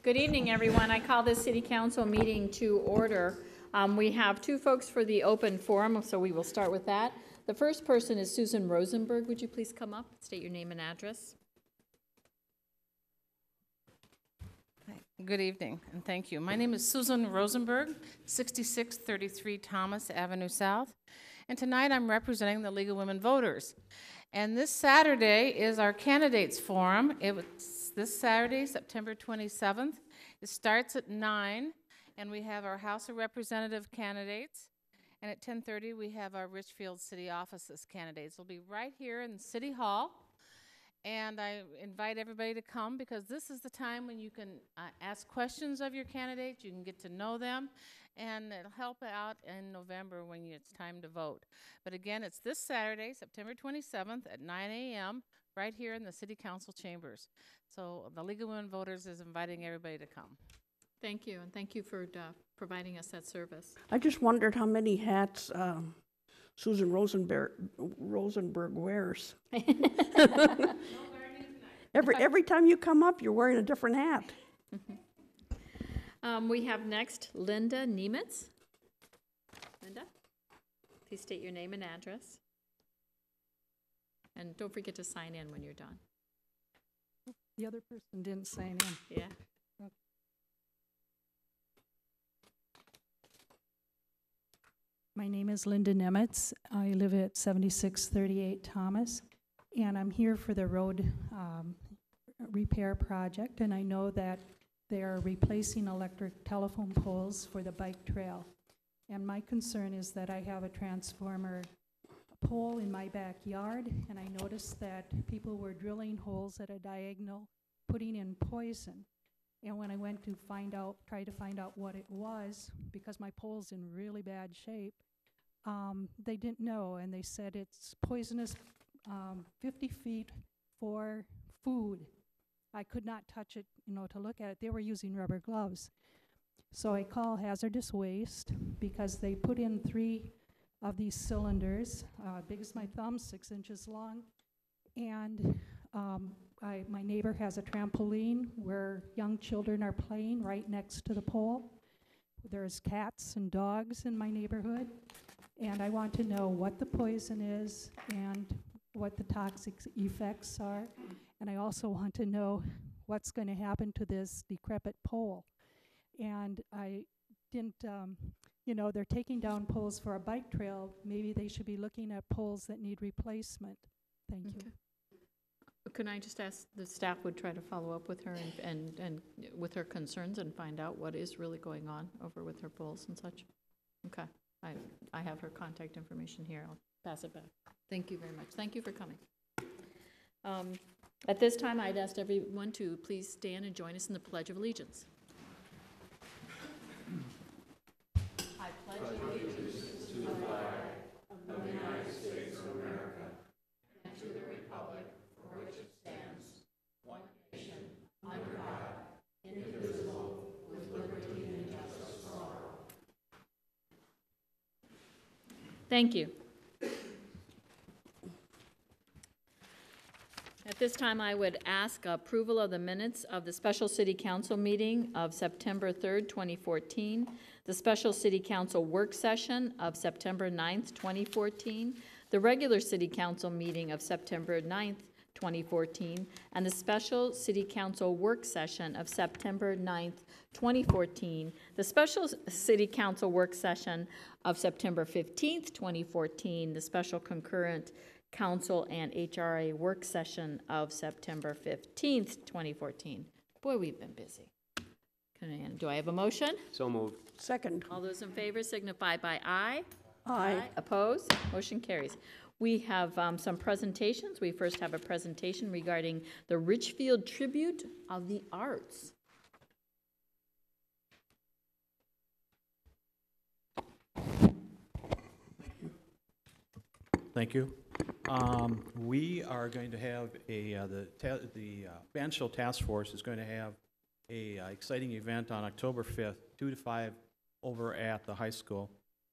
Good evening, everyone. I call this City Council meeting to order. We have two folks for the open forum, so we will start with that. The first person is Susan Rosenberg. Would you please come up, state your name and address? Good evening, and thank you. My name is Susan Rosenberg, 6633 Thomas Avenue South, and tonight I'm representing the League of Women Voters. And this Saturday is our candidates forum. It's this Saturday, September 27th. It starts at 9, and we have our House of Representative candidates. And at 10:30, we have our Richfield City Offices candidates. It'll be right here in City Hall. And I invite everybody to come because this is the time when you can ask questions of your candidates, you can get to know them, and it'll help out in November when it's time to vote. But again, it's this Saturday, September 27th at 9 a.m. right here in the City Council chambers. So the League of Women Voters is inviting everybody to come. Thank you, and thank you for providing us that service. I just wondered how many hats Susan Rosenberg wears. Every time you come up, you're wearing a different hat. We have next Linda Nemitz. Linda, please state your name and address. And don't forget to sign in when you're done. The other person didn't sign in. Yeah. My name is Linda Nemitz. I live at 7638 Thomas, and I'm here for the road repair project, and I know that they are replacing electric telephone poles for the bike trail. And my concern is that I have a transformer pole in my backyard, and I noticed that people were drilling holes at a diagonal, putting in poison. And when I went to try to find out what it was, because my pole's in really bad shape, they didn't know, and they said it's poisonous 50 feet for food. I could not touch it, to look at it. They were using rubber gloves. So I call hazardous waste because they put in 3 of these cylinders, big as my thumb, 6 inches long, and my neighbor has a trampoline where young children are playing right next to the pole. There's cats and dogs in my neighborhood, and I want to know what the poison is and what the toxic effects are, and I also want to know what's going to happen to this decrepit pole. And I didn't, they're taking down poles for a bike trail. Maybe they should be looking at poles that need replacement. Thank you. Can I just ask the staff would try to follow up with her and with her concerns and find out what is really going on over with her polls and such? Okay. I have her contact information here. I'll pass it back. Thank you very much. Thank you for coming. At this time, I'd ask everyone to please stand and join us in the Pledge of Allegiance. I pledge allegiance to the flag of the United States of America and to the republic for which it stands, one nation, under God, indivisible, with liberty and justice for all. Thank you. At this time, I would ask approval of the minutes of the Special City Council meeting of September 3rd, 2014, the Special City Council work session of September 9th, 2014, the regular City Council meeting of September 9th, 2014, and the Special City Council work session of September 9th, 2014, the Special City Council work session of September 15th, 2014, the Special Concurrent Council and HRA work session of September 15th, 2014. Boy, we've been busy. Do I have a motion? So moved. Second. All those in favor signify by aye. Aye. Opposed? Motion carries. We have some presentations. We first have a presentation regarding the Richfield Tribute of the Arts. Thank you. We are going to have the Band Show Task Force is going to have a exciting event on October 5th, 2 to 5, over at the high school.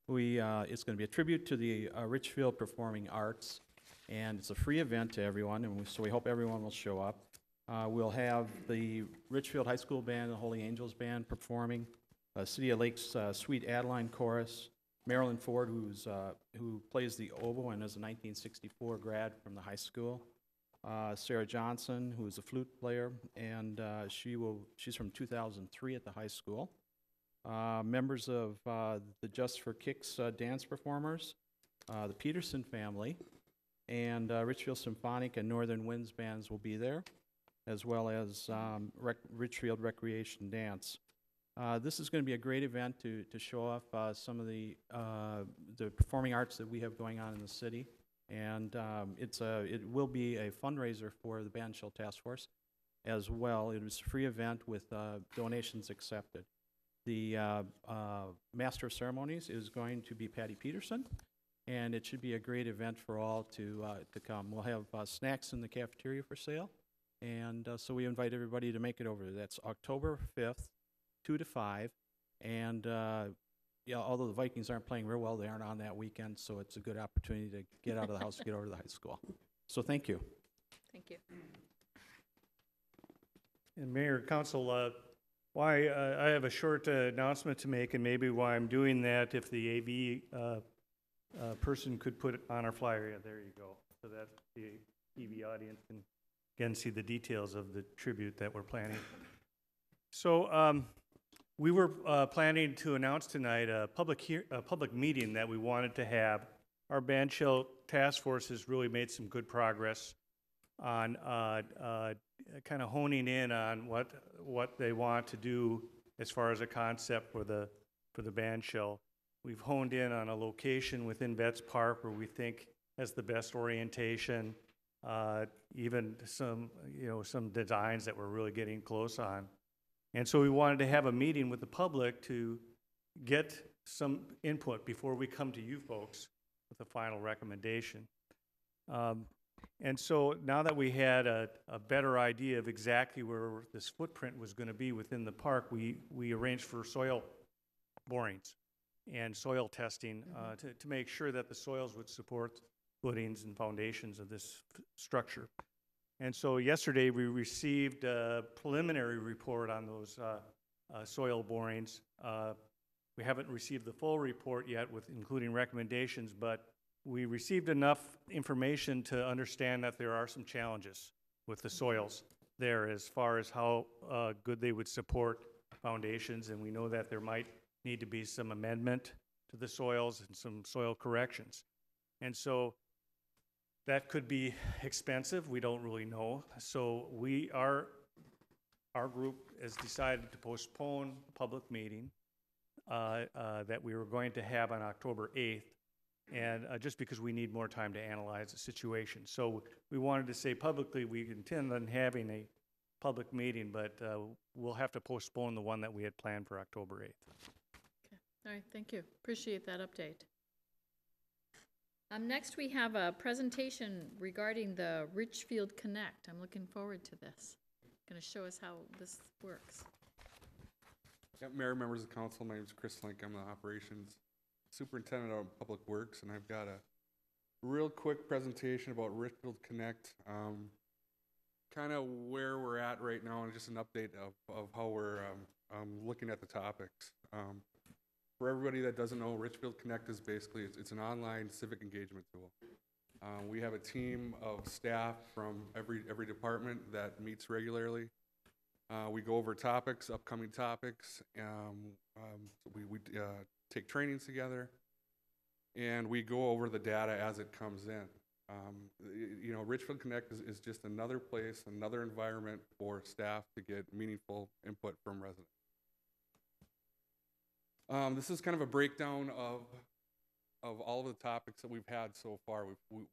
It's going to be a tribute to the Richfield Performing Arts, and it's a free event to everyone, and so we hope everyone will show up. We'll have the Richfield High School Band, the Holy Angels Band performing, City of Lakes Sweet Adeline Chorus, Marilyn Ford, who plays the oboe and is a 1964 grad from the high school, Sarah Johnson, who is a flute player, and she's from 2003 at the high school. Members of the Just for Kicks dance performers, the Peterson family, and Richfield Symphonic and Northern Winds bands will be there, as well as Richfield Recreation Dance. This is going to be a great event to show off some of the performing arts that we have going on in the city, and it will be a fundraiser for the Bandshell Task Force as well. It was a free event with donations accepted. The Master of Ceremonies is going to be Patty Peterson, and it should be a great event for all to come. We'll have snacks in the cafeteria for sale, and so we invite everybody to make it over. That's October 5th, 2 to 5, and although the Vikings aren't playing real well, they aren't on that weekend, so it's a good opportunity to get out of the house and get over to the high school. So thank you. Thank you. And Mayor, Council, I have a short announcement to make, and maybe why I'm doing that, if the AV person could put it on our flyer. Yeah, there you go, so that the TV audience can again see the details of the tribute that we're planning. So we were planning to announce tonight a public meeting that we wanted to have. Our Bandshell Task Force has really made some good progress on kind of honing in on what they want to do as far as a concept for the Bandshell. We've honed in on a location within Betts Park where we think has the best orientation, even some designs that we're really getting close on. And so we wanted to have a meeting with the public to get some input before we come to you folks with a final recommendation. And so now that we had a better idea of exactly where this footprint was going to be within the park, we arranged for soil borings and soil testing to make sure that the soils would support footings and foundations of this structure. And so yesterday we received a preliminary report on those soil borings. We haven't received the full report yet, including recommendations, but we received enough information to understand that there are some challenges with the soils there as far as how good they would support foundations, and we know that there might need to be some amendment to the soils and some soil corrections. And so that could be expensive. We don't really know. So our group has decided to postpone a public meeting that we were going to have on October 8th, and just because we need more time to analyze the situation. So we wanted to say publicly we intend on having a public meeting, but we'll have to postpone the one that we had planned for October 8th. Okay. All right, thank you. Appreciate that update. Next, we have a presentation regarding the Richfield Connect. I'm looking forward to this. Going to show us how this works. Yep, Mayor, members of council, my name is Chris Link. I'm the operations superintendent of Public Works, and I've got a real quick presentation about Richfield Connect, kind of where we're at right now, and just an update of how we're looking at the topics. For everybody that doesn't know, Richfield Connect is basically, it's an online civic engagement tool. We have a team of staff from every department that meets regularly. We go over topics, upcoming topics. We take trainings together, and we go over the data as it comes in. Richfield Connect is just another place, another environment for staff to get meaningful input from residents. This is kind of a breakdown of all of the topics that we've had so far.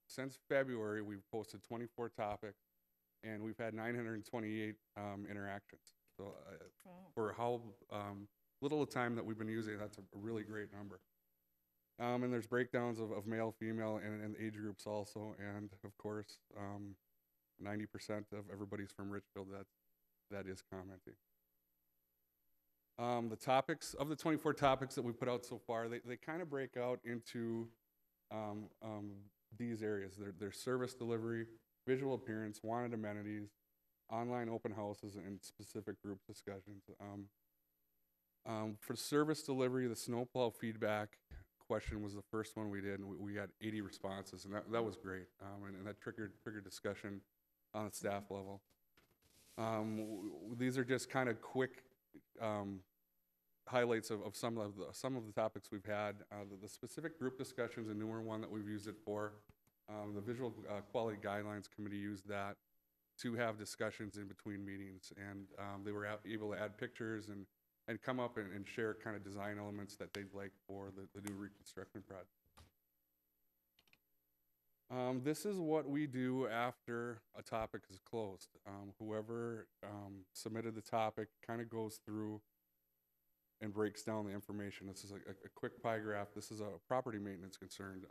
Since February, we've posted 24 topics, and we've had 928 interactions. So for how little of time that we've been using, that's a really great number. And there's breakdowns of male, female, and age groups also, and of course, 90% of everybody's from Richfield that is commenting. The topics, of the 24 topics that we put out so far, they kind of break out into these areas. There's service delivery, visual appearance, wanted amenities, online open houses and specific group discussions. For service delivery, the snowplow feedback question was the first one we did, and we got 80 responses, and that was great. And that triggered discussion on the staff level. These are just kind of quick highlights of some of the topics we've had. The specific group discussions, a newer one that we've used it for. The Visual Quality Guidelines Committee used that to have discussions in between meetings, and they were able to add pictures and come up and share kind of design elements that they'd like for the new reconstruction project. This is what we do after a topic is closed. Whoever submitted the topic kind of goes through and breaks down the information. This is a quick pie graph. This is a property maintenance concern.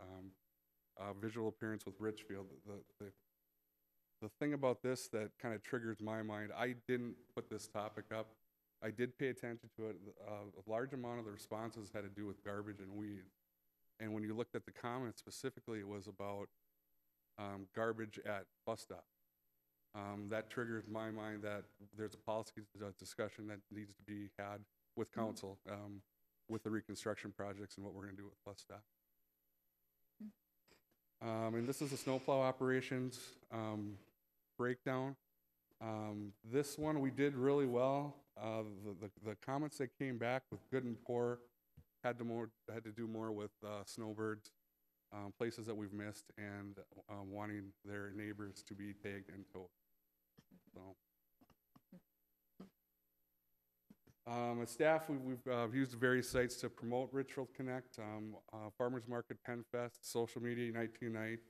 Visual appearance with Richfield. The thing about this that kind of triggers my mind, I didn't put this topic up. I did pay attention to it. A large amount of the responses had to do with garbage and weeds. And when you looked at the comments specifically, it was about garbage at bus stop. That triggers my mind that there's a policy discussion that needs to be had with council with the reconstruction projects and what we're going to do with bus stop. And this is the snowplow operations breakdown. This one we did really well. The comments that came back with good and poor had to do more with snowbirds, places that we've missed, and wanting their neighbors to be tagged and towed. So, as staff, we've used various sites to promote Richfield Connect, Farmers Market, Penn Fest, social media, Unite to Unite.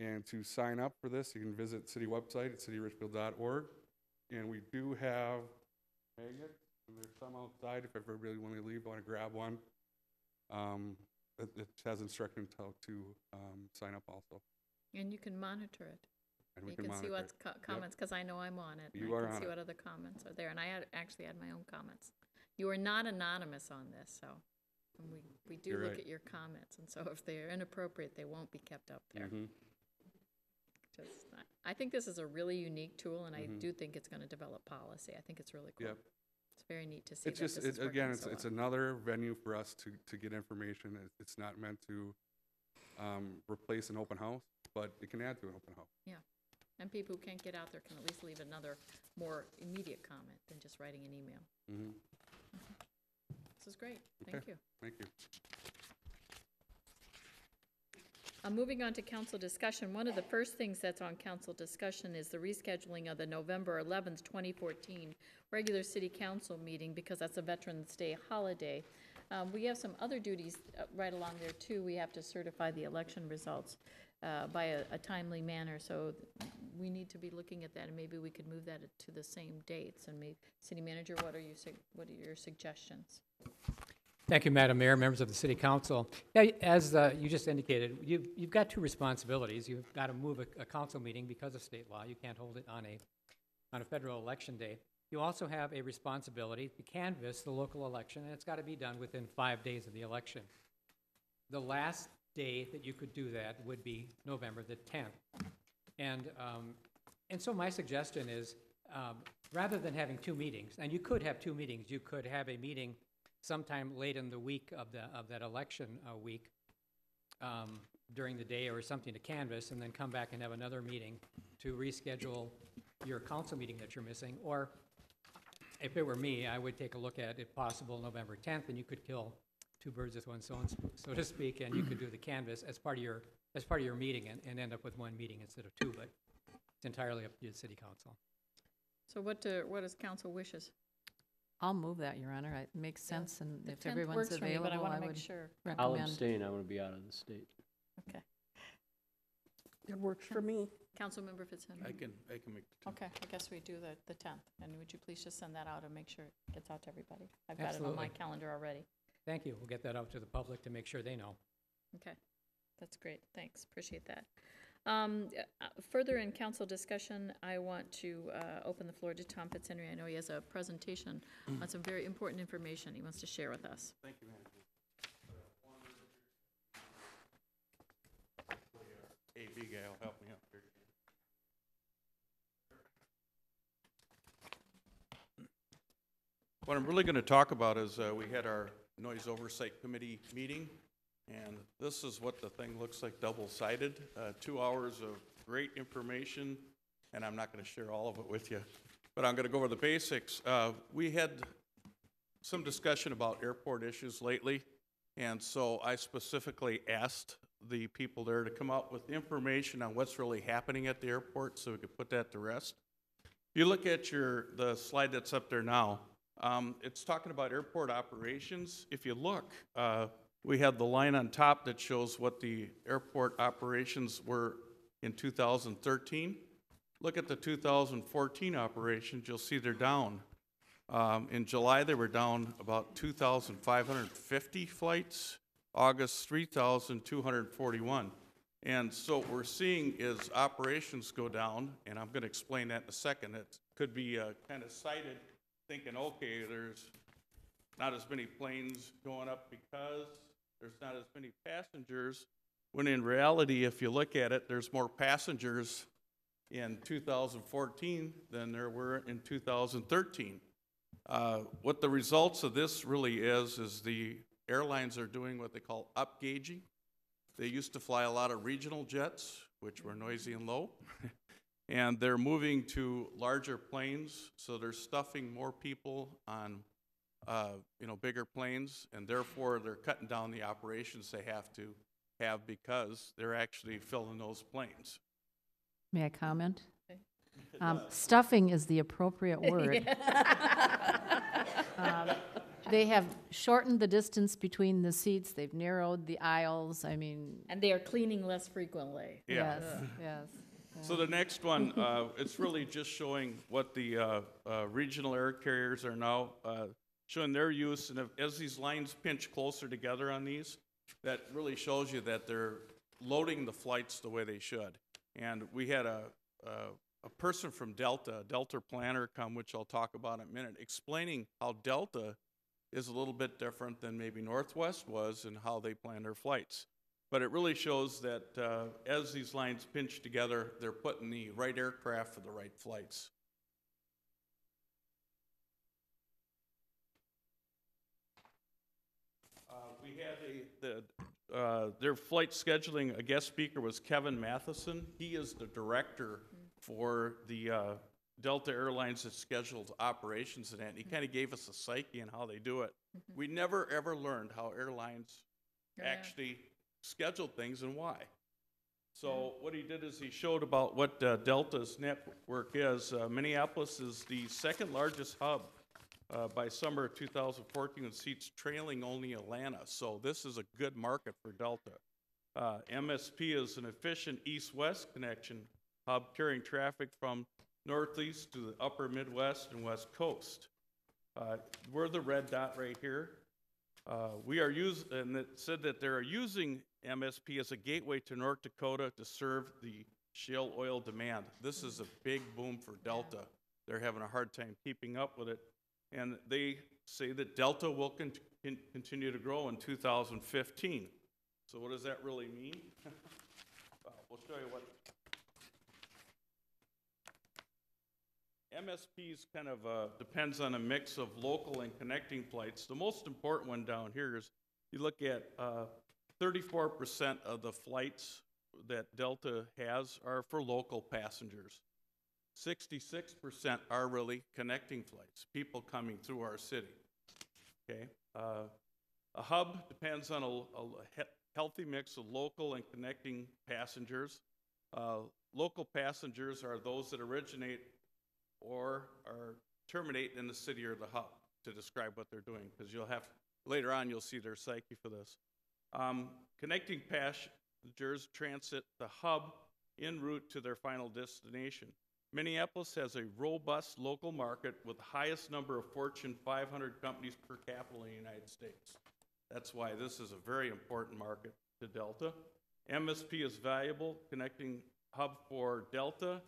And to sign up for this, you can visit city website at cityrichfield.org. And we do have magnets, and there's some outside if everybody want to leave, want to grab one. It has instructions how to sign up also. And you can monitor it. And we You can see what's comments, because I know I'm on it. You are I can on see it. what other comments are there, and I actually had my own comments. You are not anonymous on this, so and we do You're look right. at your comments, and so if they're inappropriate, they won't be kept up there. Mm-hmm. I think this is a really unique tool, and I do think it's going to develop policy. I think it's really cool. Yep. It's very neat to see It's that just, this is working again, so it's well. another venue for us to get information. It's not meant to replace an open house, but it can add to an open house. Yeah, and people who can't get out there can at least leave another more immediate comment than just writing an email. Mm-hmm. This is great. Okay. Thank you. Thank you. Moving on to council discussion, one of the first things that's on council discussion is the rescheduling of the November 11th, 2014 regular city council meeting, because that's a Veterans Day holiday. We have some other duties right along there too. We have to certify the election results by a timely manner, so we need to be looking at that, and maybe we could move that to the same dates. And City Manager, what are your suggestions? Thank you, Madam Mayor, members of the City Council. Yeah, as you just indicated, you've got two responsibilities. You've got to move a council meeting because of state law. You can't hold it on a federal election day. You also have a responsibility to canvass the local election, and it's got to be done within 5 days of the election. The last day that you could do that would be November the 10th. And so my suggestion is, rather than having two meetings, and you could have two meetings, you could have a meeting sometime late in the week of that election week during the day or something to canvass, and then come back and have another meeting to reschedule your council meeting that you're missing. Or if it were me, I would take a look at, if possible, November 10th, and you could kill two birds with one stone, so to speak, and you could do the canvass as part of your meeting and end up with one meeting instead of two, but it's entirely up to the City Council. So what is council wishes? I'll move that, Your Honor. It makes sense, and The if 10th everyone's works for me, available, but I want I to make would sure. I'll recommend. abstain, I want to be out of the state. Okay. It works for me. Councilmember Fitzhenry. I can make the Okay, I guess we do the 10th. And would you please just send that out and make sure it gets out to everybody? I've got it on my Absolutely. calendar already. Thank you. We'll get that out to the public to make sure they know. Okay, that's great. Thanks, appreciate that. Further in council discussion, I want to open the floor to Tom Fitzhenry. I know he has a presentation on some very important information he wants to share with us. Thank you, Manager. AV guy will help me out here. What I'm really going to talk about is we had our Noise Oversight Committee meeting, and this is what the thing looks like double-sided. 2 hours of great information, and I'm not going to share all of it with you, but I'm going to go over the basics. We had some discussion about airport issues lately, and so I specifically asked the people there to come up with information on what's really happening at the airport so we could put that to rest. If you look at the slide that's up there now, it's talking about airport operations. If you look, we have the line on top that shows what the airport operations were in 2013. Look at the 2014 operations, you'll see they're down. In July, they were down about 2,550 flights. August, 3,241. And so what we're seeing is operations go down, and I'm going to explain that in a second. It could be kind of cited, thinking, okay, there's not as many planes going up because there's not as many passengers, when in reality, if you look at it, there's more passengers in 2014 than there were in 2013. What the results of this really is the airlines are doing what they call upgauging. They used to fly a lot of regional jets, which were noisy and low, and they're moving to larger planes, so they're stuffing more people on bigger planes, and therefore they're cutting down the operations they have to have because they're actually filling those planes. May I comment? Stuffing is the appropriate word. They have shortened the distance between the seats. They've narrowed the aisles. I mean, And they are cleaning less frequently. Yeah. yes. So the next one, it's really just showing what the regional air carriers are now showing their use, and as these lines pinch closer together on these, that really shows you that they're loading the flights the way they should. And we had a person from Delta planner come, which I'll talk about in a minute, explaining how Delta is a little bit different than maybe Northwest was and how they plan their flights. But it really shows that as these lines pinch together, they're putting the right aircraft for the right flights. We had their flight scheduling, a guest speaker was Kevin Matheson. He is the director for the Delta Airlines that scheduled operations in that. And he kind of gave us a psyche on how they do it. We never ever learned how airlines actually schedule things and why. So what he did is he showed about what Delta's network is. Minneapolis is the second largest hub by summer of 2014 with seats trailing only Atlanta. So this is a good market for Delta. MSP is an efficient east-west connection hub carrying traffic from Northeast to the upper Midwest and West Coast. We're the red dot right here. We are and it said that they're using MSP as a gateway to North Dakota to serve the shale oil demand. This is a big boom for Delta. They're having a hard time keeping up with it. And they say that Delta will continue to grow in 2015. So what does that really mean? We'll show you what. MSPs kind of depends on a mix of local and connecting flights. The most important one down here is you look at 34% of the flights that Delta has are for local passengers. 66% are really connecting flights, people coming through our city. Okay, a hub depends on a healthy mix of local and connecting passengers. Local passengers are those that originate or terminate in the city or the hub to describe what they're doing, because later on you'll see their psyche for this. Connecting passengers transit the hub en route to their final destination. Minneapolis has a robust local market with the highest number of Fortune 500 companies per capita in the United States. That's why this is a very important market to Delta. MSP is valuable connecting hub for Delta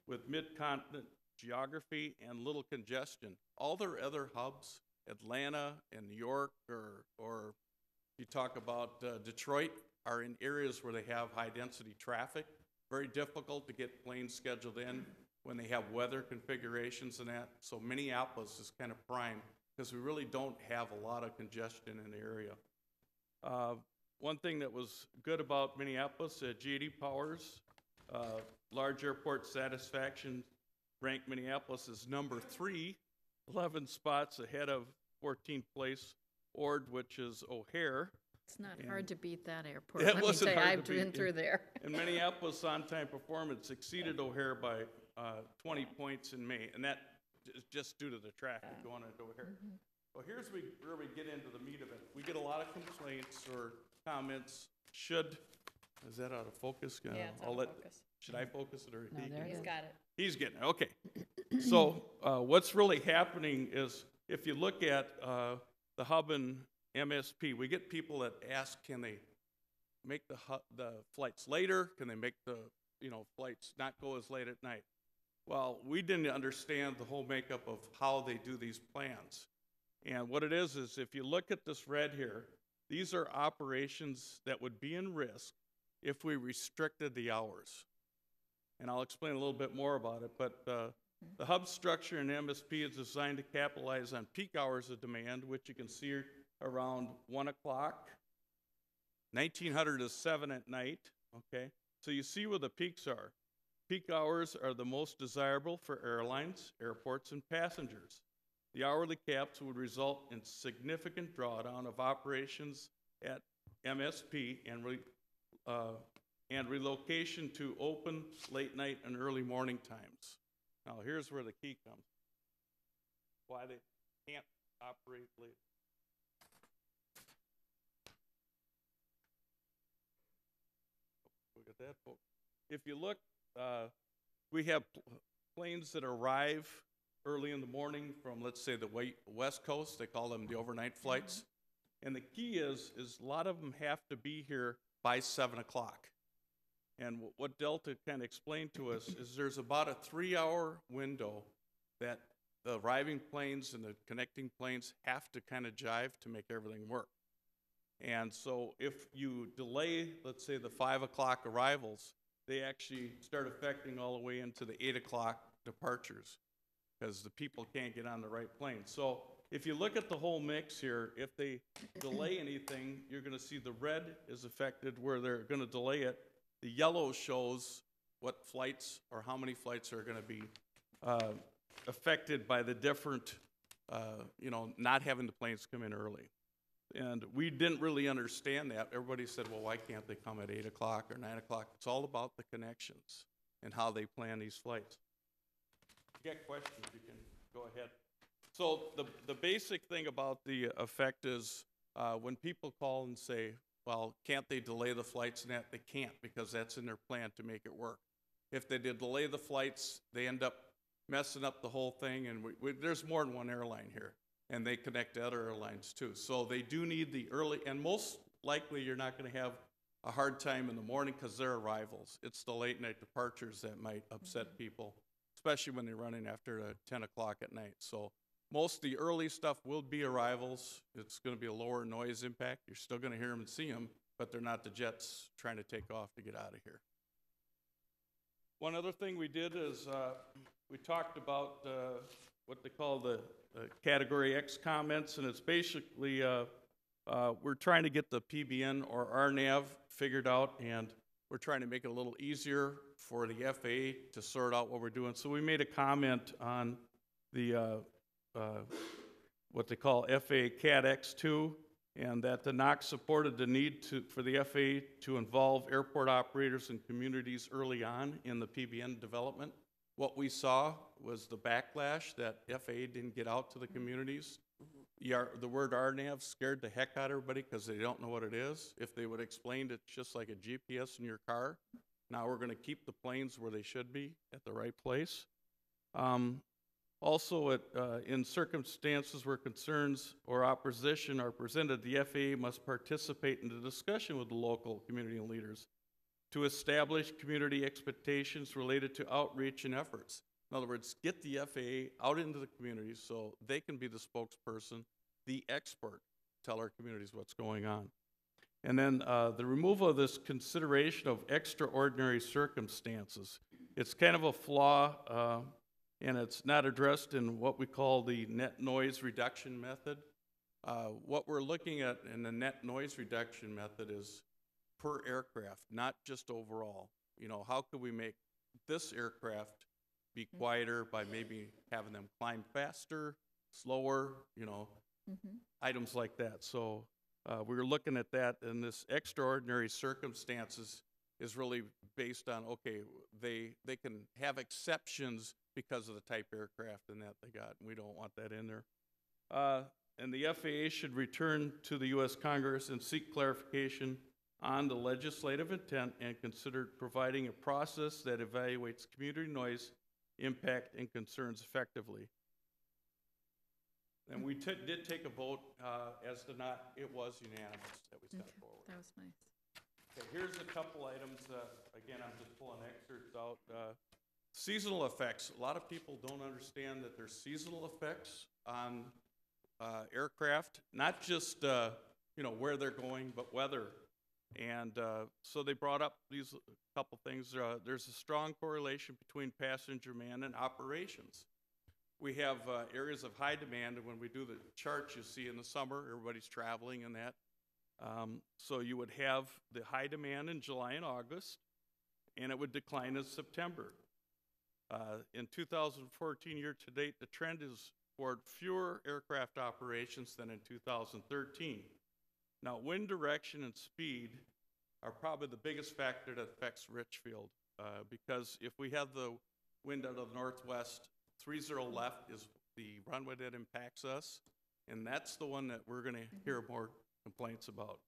with mid-continent geography and little congestion. All their other hubs, Atlanta and New York, or you talk about Detroit, are in areas where they have high density traffic. Very difficult to get planes scheduled in when they have weather configurations and that. So Minneapolis is kind of prime because we really don't have a lot of congestion in the area. One thing that was good about Minneapolis, J.D. Powers, large airport satisfaction ranked Minneapolis as number 3, 11 spots ahead of 14th place Ord, which is O'Hare. It's not And hard to beat that airport. It Let me wasn't tell you, hard I've to beat, been through there. And Minneapolis on-time performance exceeded O'Hare by 20 points in May, and that is just due to the traffic going into O'Hare. Well, here's where we get into the meat of it. We get a lot of complaints or comments. Is that out of focus? Yeah, it's out of focus. Should I focus it or No, he? there it He's is. got it. He's getting it, okay. So what's really happening is if you look at the hub and MSP, we get people that ask, can they make the flights later? Can they make the flights not go as late at night? Well, we didn't understand the whole makeup of how they do these plans. And what it is if you look at this red here, these are operations that would be in risk if we restricted the hours. And I'll explain a little bit more about it, but the hub structure in MSP is designed to capitalize on peak hours of demand, which you can see around 1 o'clock, 1900 to 7 at night, okay? So you see where the peaks are. Peak hours are the most desirable for airlines, airports, and passengers. The hourly caps would result in significant drawdown of operations at MSP and relocation to open late night and early morning times. Now here's where the key comes. Why they can't operate late. Look at that, folks. If you look, we have planes that arrive early in the morning from, let's say, the West Coast. They call them the overnight flights. And the key is a lot of them have to be here by 7 o'clock. And what Delta kind of explained to us is there's about a 3-hour window that the arriving planes and the connecting planes have to kind of jive to make everything work. And so if you delay, let's say, the 5 o'clock arrivals, they actually start affecting all the way into the 8 o'clock departures because the people can't get on the right plane. So if you look at the whole mix here, if they delay anything, you're going to see the red is affected where they're going to delay it. The yellow shows what flights or how many flights are going to be affected by the different, not having the planes come in early. And we didn't really understand that. Everybody said, well, why can't they come at 8 o'clock or 9 o'clock? It's all about the connections and how they plan these flights. If you got questions, you can go ahead. So the basic thing about the effect is when people call and say, well, can't they delay the flights and that? They can't because that's in their plan to make it work. If they did delay the flights, they end up messing up the whole thing, and there's more than one airline here, and they connect to other airlines too. So they do need the early, and most likely you're not going to have a hard time in the morning because they're arrivals. It's the late night departures that might upset people, especially when they're running after 10 o'clock at night. So most of the early stuff will be arrivals. It's going to be a lower noise impact. You're still going to hear them and see them, but they're not the jets trying to take off to get out of here. One other thing we did is we talked about what they call the Category X comments, and it's basically we're trying to get the PBN or RNAV figured out, and we're trying to make it a little easier for the FAA to sort out what we're doing. So we made a comment on the what they call FAA Cat X2, and that the NOC supported the need for the FAA to involve airport operators and communities early on in the PBN development. What we saw was the backlash that FAA didn't get out to the communities. The word RNAV scared the heck out of everybody because they don't know what it is. If they would explain it just like a GPS in your car, now we're going to keep the planes where they should be at the right place. Also, in circumstances where concerns or opposition are presented, the FAA must participate in the discussion with the local community and leaders to establish community expectations related to outreach and efforts. In other words, get the FAA out into the communities so they can be the spokesperson, the expert, tell our communities what's going on. And then the removal of this consideration of extraordinary circumstances. It's kind of a flaw and it's not addressed in what we call the net noise reduction method. What we're looking at in the net noise reduction method is per aircraft, not just overall. You know, how could we make this aircraft be quieter by maybe having them climb faster, slower, you know, items like that. So we were looking at that, and this extraordinary circumstances is really based on, okay, they can have exceptions because of the type aircraft and that they got, and we don't want that in there. And the FAA should return to the U.S. Congress and seek clarification on the legislative intent and consider providing a process that evaluates community noise impact and concerns effectively. And we did take a vote as to not, it was unanimous that we sent forward. That was nice. Okay, here's a couple items. Again, I'm just pulling excerpts out. Seasonal effects. A lot of people don't understand that there's seasonal effects on aircraft, not just you know, where they're going, but weather. And so they brought up these couple things. There's a strong correlation between passenger demand and operations. We have areas of high demand, and when we do the charts, you see in the summer, everybody's traveling and that. So you would have the high demand in July and August, and it would decline in September. In 2014 year-to-date, the trend is toward fewer aircraft operations than in 2013. Now, wind direction and speed are probably the biggest factor that affects Richfield, because if we have the wind out of the northwest, 30 left is the runway that impacts us, and that's the one that we're going to hear more complaints about.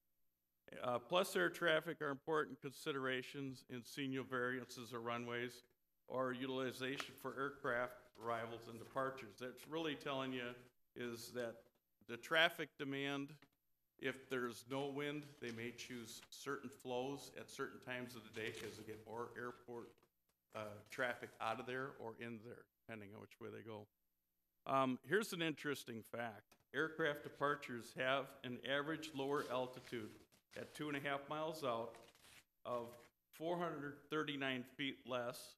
Plus air traffic are important considerations in senior variances of runways or utilization for aircraft arrivals and departures. That's really telling you is that the traffic demand, if there's no wind, they may choose certain flows at certain times of the day because they get more airport traffic out of there or in there, depending on which way they go. Here's an interesting fact. Aircraft departures have an average lower altitude at 2.5 miles out of 439 feet less,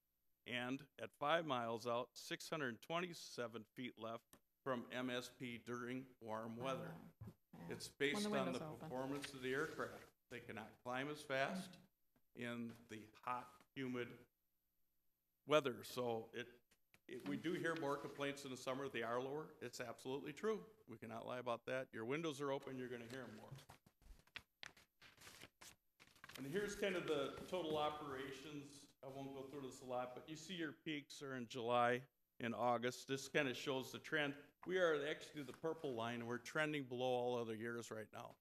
and at 5 miles out, 627 feet left from MSP during warm weather. Yeah. It's based When the on the window's open. performance of the aircraft. They cannot climb as fast in the hot, humid weather. So we do hear more complaints in the summer. They are lower. It's absolutely true. We cannot lie about that. Your windows are open, you're going to hear them more. And here's kind of the total operations. I won't go through this a lot, but you see your peaks are in July and August. This kind of shows the trend. We are actually the purple line, and we're trending below all other years right now.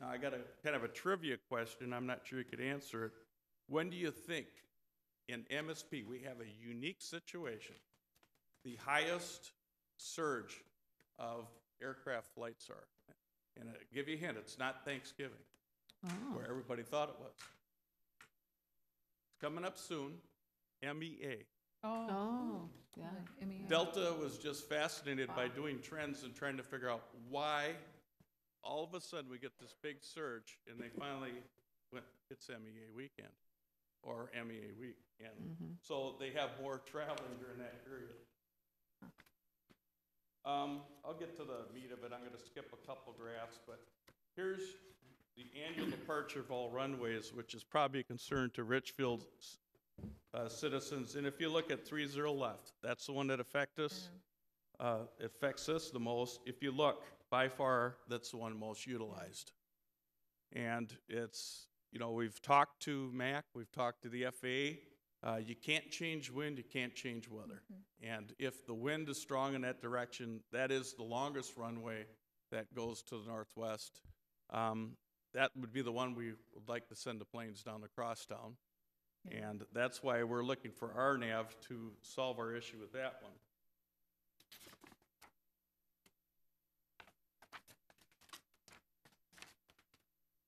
Now, I got a kind of a trivia question. I'm not sure you could answer it. When do you think in MSP we have a unique situation, the highest surge of aircraft flights are? And I'll give you a hint, it's not Thanksgiving, where everybody thought it was. It's coming up soon, MEA. Oh, yeah. Delta was just fascinated by doing trends and trying to figure out why all of a sudden we get this big surge, and they finally went, it's MEA weekend, or MEA week. And so they have more traveling during that period. I'll get to the meat of it. I'm going to skip a couple graphs, but here's the annual departure of all runways, which is probably a concern to Richfield citizens. And if you look at 30 left, that's the one that affects us the most. If you look, by far, that's the one most utilized. And it's, you know, we've talked to MAC, we've talked to the FAA. You can't change wind, you can't change weather. And if the wind is strong in that direction, that is the longest runway that goes to the northwest. That would be the one we would like to send the planes down to Crosstown. And that's why we're looking for RNAV to solve our issue with that one.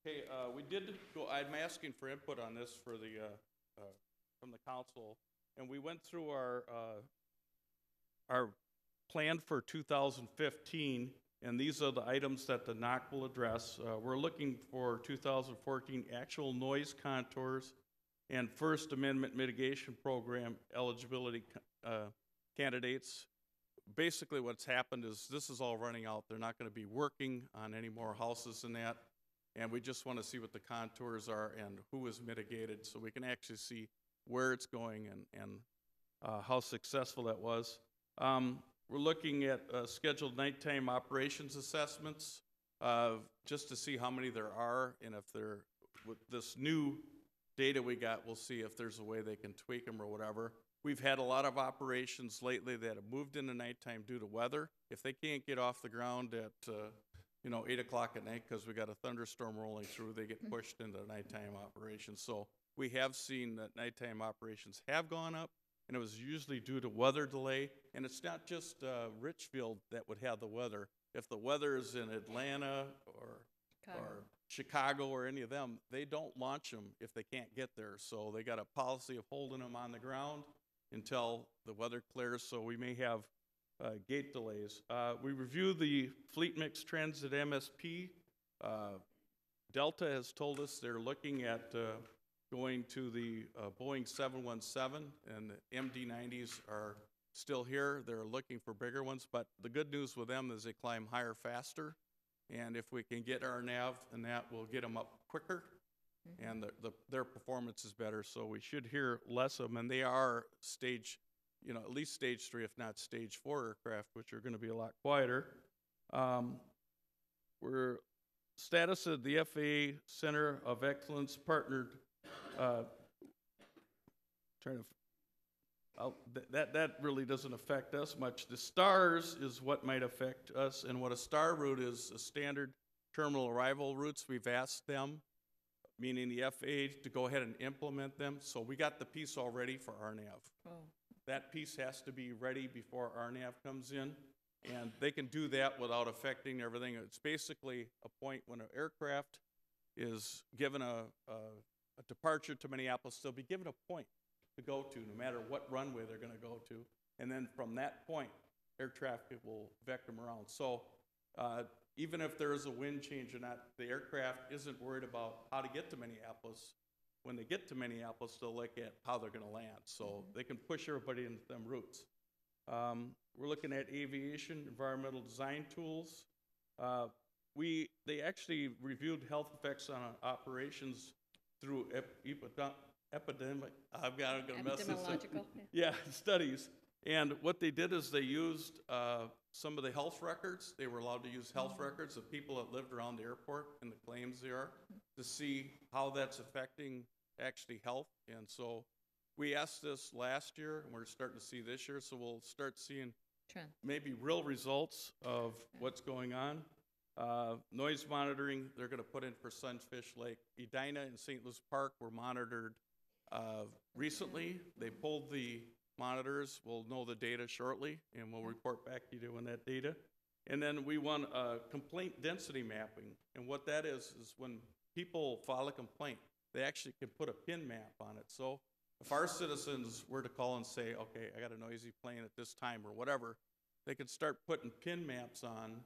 Okay, we did go, I'm asking for input on this for the, from the council, and we went through our plan for 2015, and these are the items that the NOC will address. We're looking for 2014 actual noise contours and First Amendment mitigation program eligibility candidates. Basically what's happened is this is all running out. They're not going to be working on any more houses than that. And we just want to see what the contours are and who is mitigated so we can actually see where it's going and how successful that was. We're looking at scheduled nighttime operations assessments just to see how many there are, and if they're, with this new data we got, we'll see if there's a way they can tweak them or whatever. We've had a lot of operations lately that have moved into nighttime due to weather. If they can't get off the ground at 8 o'clock at night because we got a thunderstorm rolling through, they get pushed into nighttime operations. So we have seen that nighttime operations have gone up, and it was usually due to weather delay. And it's not just Richfield that would have the weather. If the weather is in Atlanta or Chicago or any of them, they don't launch them if they can't get there. So they got a policy of holding them on the ground until the weather clears, so we may have gate delays. We reviewed the fleet mix trends at MSP. Delta has told us they're looking at going to the Boeing 717, and the MD-90s are still here. They're looking for bigger ones, but the good news with them is they climb higher faster, and if we can get our nav and that, we'll get them up quicker, and their performance is better, so we should hear less of them, and they are stage, at least stage 3, if not stage 4 aircraft, which are going to be a lot quieter. We're status of the FAA Center of Excellence partnered. That really doesn't affect us much. The stars is what might affect us, and what a star route is, a standard terminal arrival routes. We've asked them, meaning the FAA, to go ahead and implement them. So we got the piece all ready for RNAV. Oh. That piece has to be ready before RNAV comes in, and they can do that without affecting everything. It's basically a point when an aircraft is given a departure to Minneapolis, they'll be given a point to go to, no matter what runway they're going to go to. And then from that point, air traffic will vector them around. So even if there is a wind change or not, the aircraft isn't worried about how to get to Minneapolis. When they get to Minneapolis, they'll look at how they're going to land. So they can push everybody into them routes. We're looking at aviation, environmental design tools. They actually reviewed health effects on operations through Epidemiological. Studies. And what they did is they used some of the health records. They were allowed to use health records of people that lived around the airport and the claims they are to see how that's affecting actually health. And so we asked this last year, and we're starting to see this year. So we'll start seeing maybe real results of what's going on. Noise monitoring, they're going to put in for Sunfish Lake. Edina and St. Louis Park were monitored recently. They pulled the monitors. We'll know the data shortly, and we'll report back to you on that data. And then we want complaint density mapping. And what that is when people file a complaint, they actually can put a pin map on it. So if our citizens were to call and say, okay, I got a noisy plane at this time or whatever, they could start putting pin maps on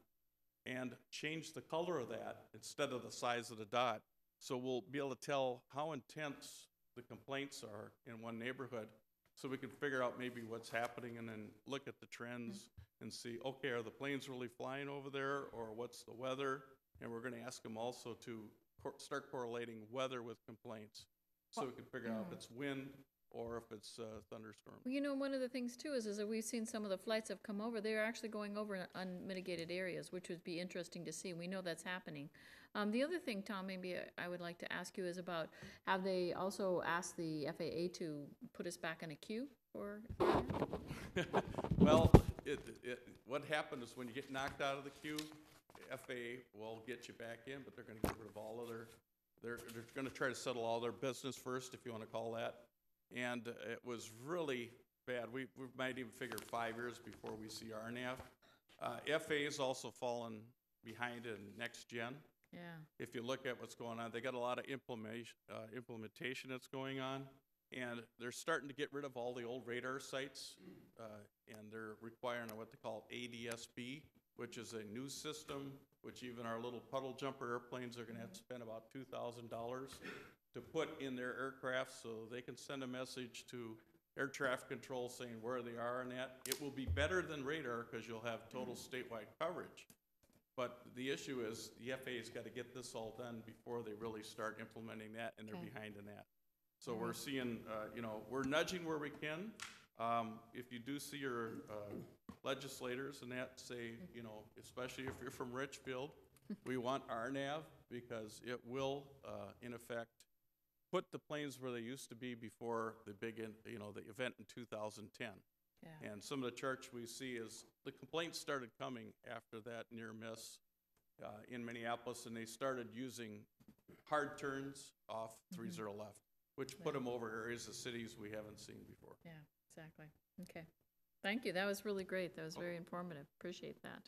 and change the color of that instead of the size of the dot. So we'll be able to tell how intense the complaints are in one neighborhood, so we can figure out maybe what's happening and then look at the trends and see, okay, are the planes really flying over there, or what's the weather? And we're going to ask them also to start correlating weather with complaints, so we can figure out if it's wind or if it's thunderstorm. Well, one of the things too is that we've seen some of the flights have come over. They're actually going over unmitigated areas, which would be interesting to see. We know that's happening. The other thing, Tom, maybe I would like to ask you is about, have they also asked the FAA to put us back in a queue for? Well, what happened is when you get knocked out of the queue, FAA will get you back in, but they're going to get rid of all of they're going to try to settle all their business first, if you want to call that. And it was really bad. We might even figure 5 years before we see RNAV. FAA's also fallen behind in next gen. Yeah. If you look at what's going on, they got a lot of implementation that's going on, and they're starting to get rid of all the old radar sites, and they're requiring what they call ADSB, which is a new system, which even our little puddle jumper airplanes are going to have to spend about $2,000 to put in their aircraft, so they can send a message to air traffic control saying where they are and that. It will be better than radar because you'll have total statewide coverage. But the issue is the FAA's got to get this all done before they really start implementing that, and they're Okay. behind in that. So we're seeing, we're nudging where we can. If you do see your legislators and that say, especially if you're from Richfield, we want RNAV because it will, in effect, put the planes where they used to be before the big, the event in 2010. Yeah. And some of the charts we see is the complaints started coming after that near miss in Minneapolis, and they started using hard turns off 30 left, which put them over areas of cities we haven't seen before. Yeah, exactly. Okay. Thank you. That was really great. That was very informative. Appreciate that.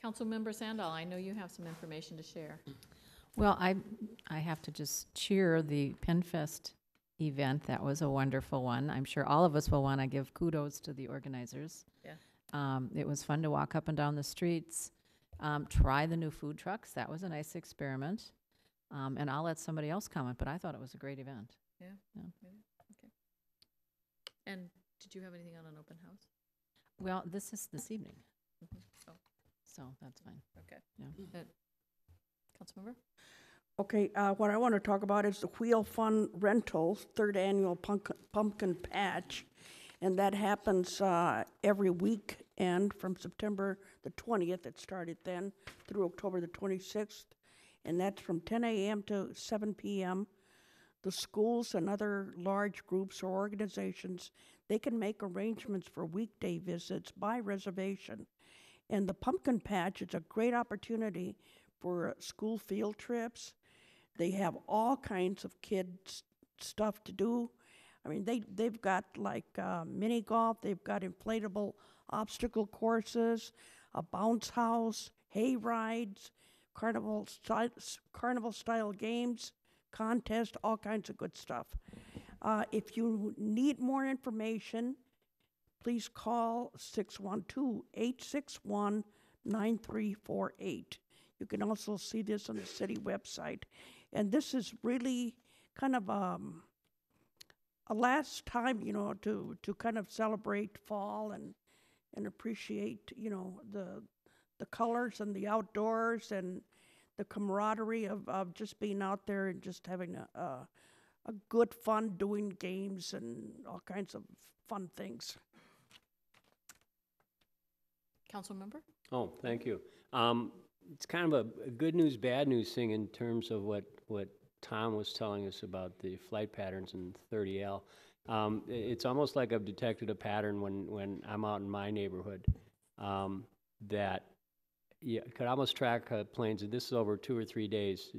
Councilmember Sandal, I know you have some information to share. Well, I have to just cheer the PennFest event. That was a wonderful one. I'm sure all of us will want to give kudos to the organizers. Yeah. It was fun to walk up and down the streets, try the new food trucks. That was a nice experiment. And I'll let somebody else comment, but I thought it was a great event. Yeah. Yeah. Okay. And did you have anything on an open house? Well, this is this evening, Oh, so that's fine. okay. Yeah. Councilmember? Okay, what I want to talk about is the Wheel Fun Rentals, third annual pumpkin patch. And that happens every weekend from September the 20th, it started then, through October the 26th. And that's from 10 a.m. to 7 p.m. The schools and other large groups or organizations, they can make arrangements for weekday visits by reservation. And the pumpkin patch is a great opportunity for school field trips. They have all kinds of kids stuff to do. I mean, they've got like mini golf, they've got inflatable obstacle courses, a bounce house, hay rides, carnival style games, contests, all kinds of good stuff. If you need more information, please call 612-861-9348. You can also see this on the city website. And this is really kind of a last time, to kind of celebrate fall and appreciate, the colors and the outdoors and the camaraderie of just being out there and just having a good fun doing games and all kinds of fun things. Councilmember? Oh, thank you. It's kind of a good news, bad news thing in terms of what Tom was telling us about the flight patterns in 30L. It's almost like I've detected a pattern when I'm out in my neighborhood that you could almost track planes, and this is over 2 or 3 days,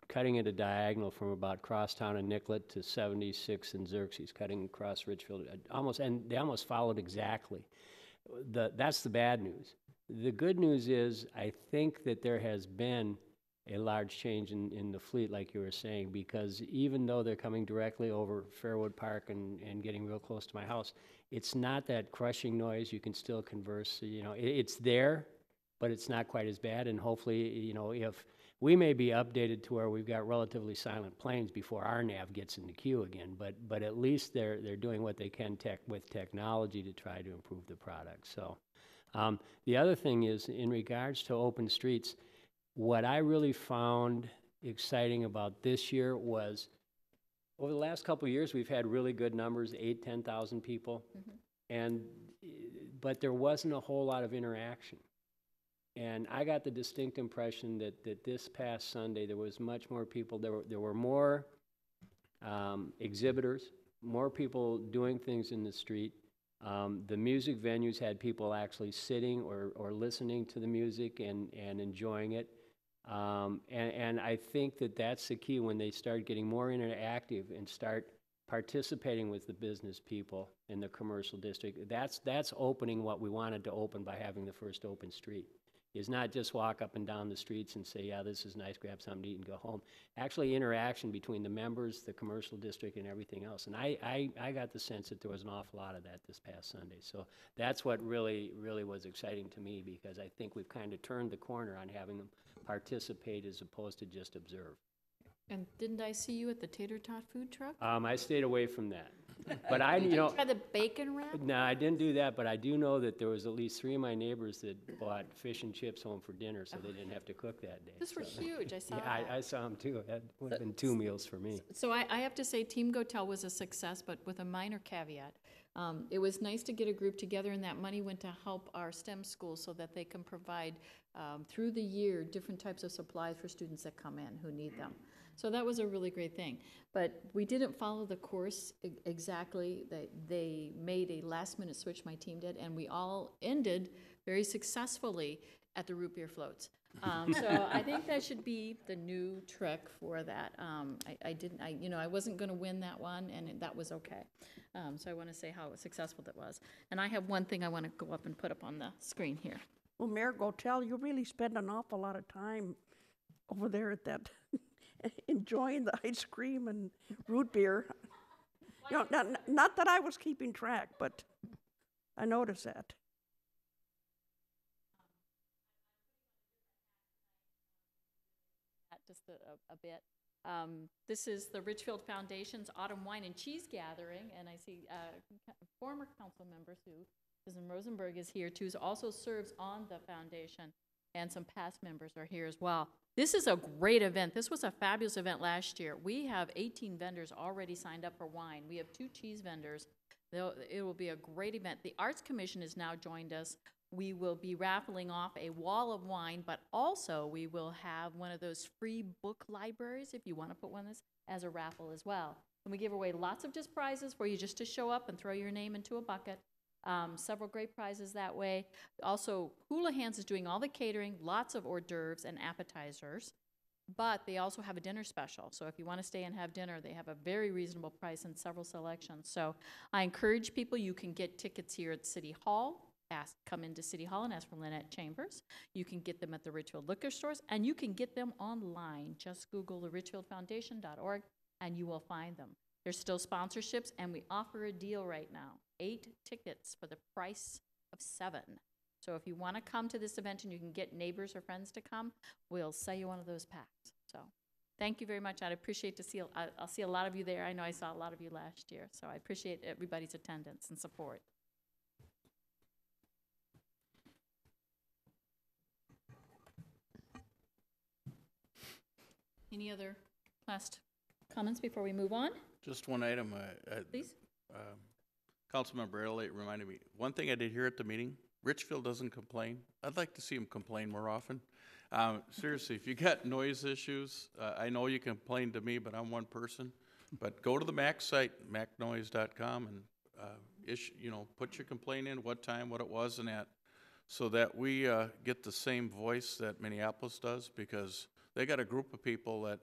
cutting it a diagonal from about Crosstown and Nicollet to 76 and Xerxes, cutting across Richfield, and they almost followed exactly. That's the bad news. The good news is I think that there has been a large change in the fleet, like you were saying, because even though they're coming directly over Fairwood Park and getting real close to my house, it's not that crushing noise. You can still converse. It's there, but it's not quite as bad. And hopefully, if we may be updated to where we've got relatively silent planes before our nav gets in the queue again, but at least they're doing what they can with technology to try to improve the product. So the other thing is, in regards to open streets, what I really found exciting about this year was over the last couple of years, we've had really good numbers, 10,000 people, but there wasn't a whole lot of interaction. And I got the distinct impression that this past Sunday, there was much more people. There were more exhibitors, more people doing things in the street. The music venues had people actually sitting or listening to the music and enjoying it. And I think that's the key when they start getting more interactive and start participating with the business people in the commercial district. That's opening what we wanted to open by having the first open street. Is not just walk up and down the streets and say, yeah, this is nice, grab something to eat and go home. Actually, interaction between the members, the commercial district, and everything else. And I got the sense that there was an awful lot of that this past Sunday. So that's what really was exciting to me, because I think we've kind of turned the corner on having them participate as opposed to just observe. And didn't I see you at the tater tot food truck? I stayed away from that. But I, you know, Try the bacon wrap? no, I didn't do that, but I do know that there was at least 3 of my neighbors that bought fish and chips home for dinner, so they didn't have to cook that day. Those were so. huge, I saw Yeah, that. I saw them too. That would have been 2 meals for me. So I have to say, Team Gotel was a success, but with a minor caveat. It was nice to get a group together, and that money went to help our STEM schools so that they can provide, through the year, different types of supplies for students that come in who need them. So that was a really great thing. But we didn't follow the course exactly. They made a last-minute switch, my team did, and we all ended very successfully at the root beer floats. So I think that should be the new trick for that. I wasn't going to win that one, and that was okay. So I want to say how successful that was. And I have one thing I want to go up and put up on the screen here. Well, Mayor Gotel, you really spend an awful lot of time over there at that, enjoying the ice cream and root beer. You know, not that I was keeping track, but I noticed that. Just a bit. This is the Richfield Foundation's Autumn Wine and Cheese Gathering, and I see former council member Susan Rosenberg is here too, also serves on the foundation, and some past members are here as well. This is a great event. This was a fabulous event last year. We have 18 vendors already signed up for wine. We have 2 cheese vendors. It will be a great event. The Arts Commission has now joined us. We will be raffling off a wall of wine, but also we will have one of those free book libraries, if you want to put one of this, as a raffle as well. And we give away lots of just prizes for you just to show up and throw your name into a bucket. Several great prizes that way. Also, Hula Hands is doing all the catering, lots of hors d'oeuvres and appetizers, but they also have a dinner special. So if you want to stay and have dinner, they have a very reasonable price and several selections. So I encourage people, you can get tickets here at City Hall. Come into City Hall and ask for Lynette Chambers. You can get them at the Richfield liquor stores, and you can get them online. Just Google the richfieldfoundation.org, and you will find them. There's still sponsorships, and we offer a deal right now. 8 tickets for the price of 7. So if you want to come to this event and you can get neighbors or friends to come, we'll sell you one of those packs. So thank you very much. I'd appreciate to see, I'll see a lot of you there. I know I saw a lot of you last year, so I appreciate everybody's attendance and support. Any other last comments before we move on? Just one item. Please. Councilmember Elliott reminded me, one thing I did hear at the meeting, Richfield doesn't complain. I'd like to see him complain more often. Seriously, if you got noise issues, I know you complain to me, but I'm one person. But go to the MAC site, macnoise.com, and put your complaint in, what time, what it was, and at, so that we get the same voice that Minneapolis does, because they got a group of people that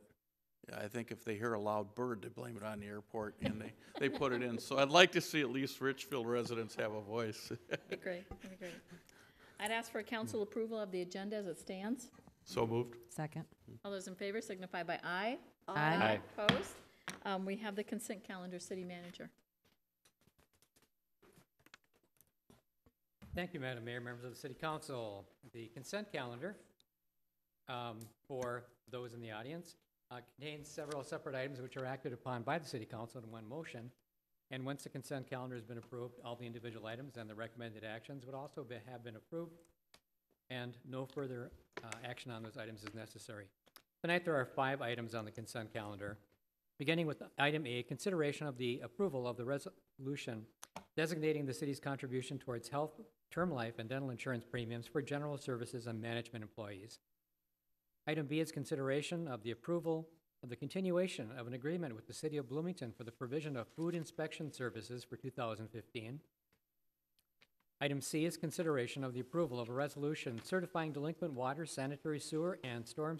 I think if they hear a loud bird, they blame it on the airport, and they put it in. So I'd like to see at least Richfield residents have a voice. That'd be great. That'd be great. I'd ask for council approval of the agenda as it stands. So moved. Second. All those in favor signify by aye. Aye. Opposed? We have the consent calendar, City Manager. Thank you, Madam Mayor, members of the City Council. The consent calendar, for those in the audience, contains several separate items which are acted upon by the City Council in one motion. And once the consent calendar has been approved, all the individual items and the recommended actions would also have been approved, and no further action on those items is necessary. Tonight there are 5 items on the consent calendar, beginning with item A, consideration of the approval of the resolution designating the city's contribution towards health, term life, and dental insurance premiums for general services and management employees. Item B is consideration of the approval of the continuation of an agreement with the City of Bloomington for the provision of food inspection services for 2015. Item C is consideration of the approval of a resolution certifying delinquent water, sanitary sewer, and storm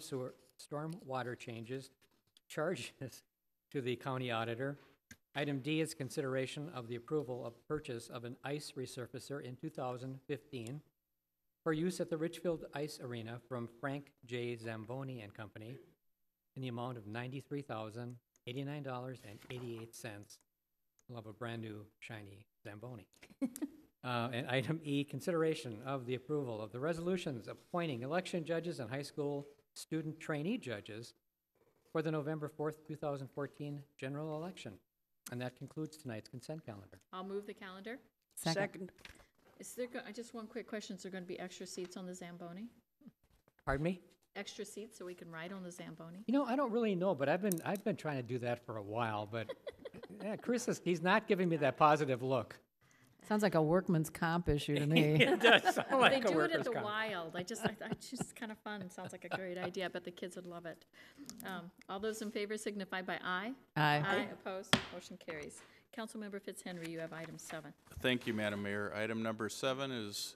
water charges to the county auditor. Item D is consideration of the approval of purchase of an ice resurfacer in 2015 for use at the Richfield Ice Arena from Frank J. Zamboni and Company in the amount of $93,089.88. We'll have a brand new shiny Zamboni. And item E, consideration of the approval of the resolutions appointing election judges and high school student trainee judges for the November 4th, 2014 general election. And that concludes tonight's consent calendar. I'll move the calendar. Second. Is there, just one quick question, is there going to be extra seats on the Zamboni? Pardon me? Extra seats so we can ride on the Zamboni? You know, I don't really know, but I've been trying to do that for a while, but yeah, he's not giving me that positive look. Sounds like a workman's comp issue to me. It does sound like They a do it workers' at the comp. Wild. I just kind of fun. Sounds like a great idea. I bet the kids would love it. All those in favor signify by aye. Aye. Opposed? Motion carries. Councilmember Fitzhenry, you have item 7. Thank you, Madam Mayor. Item number 7 is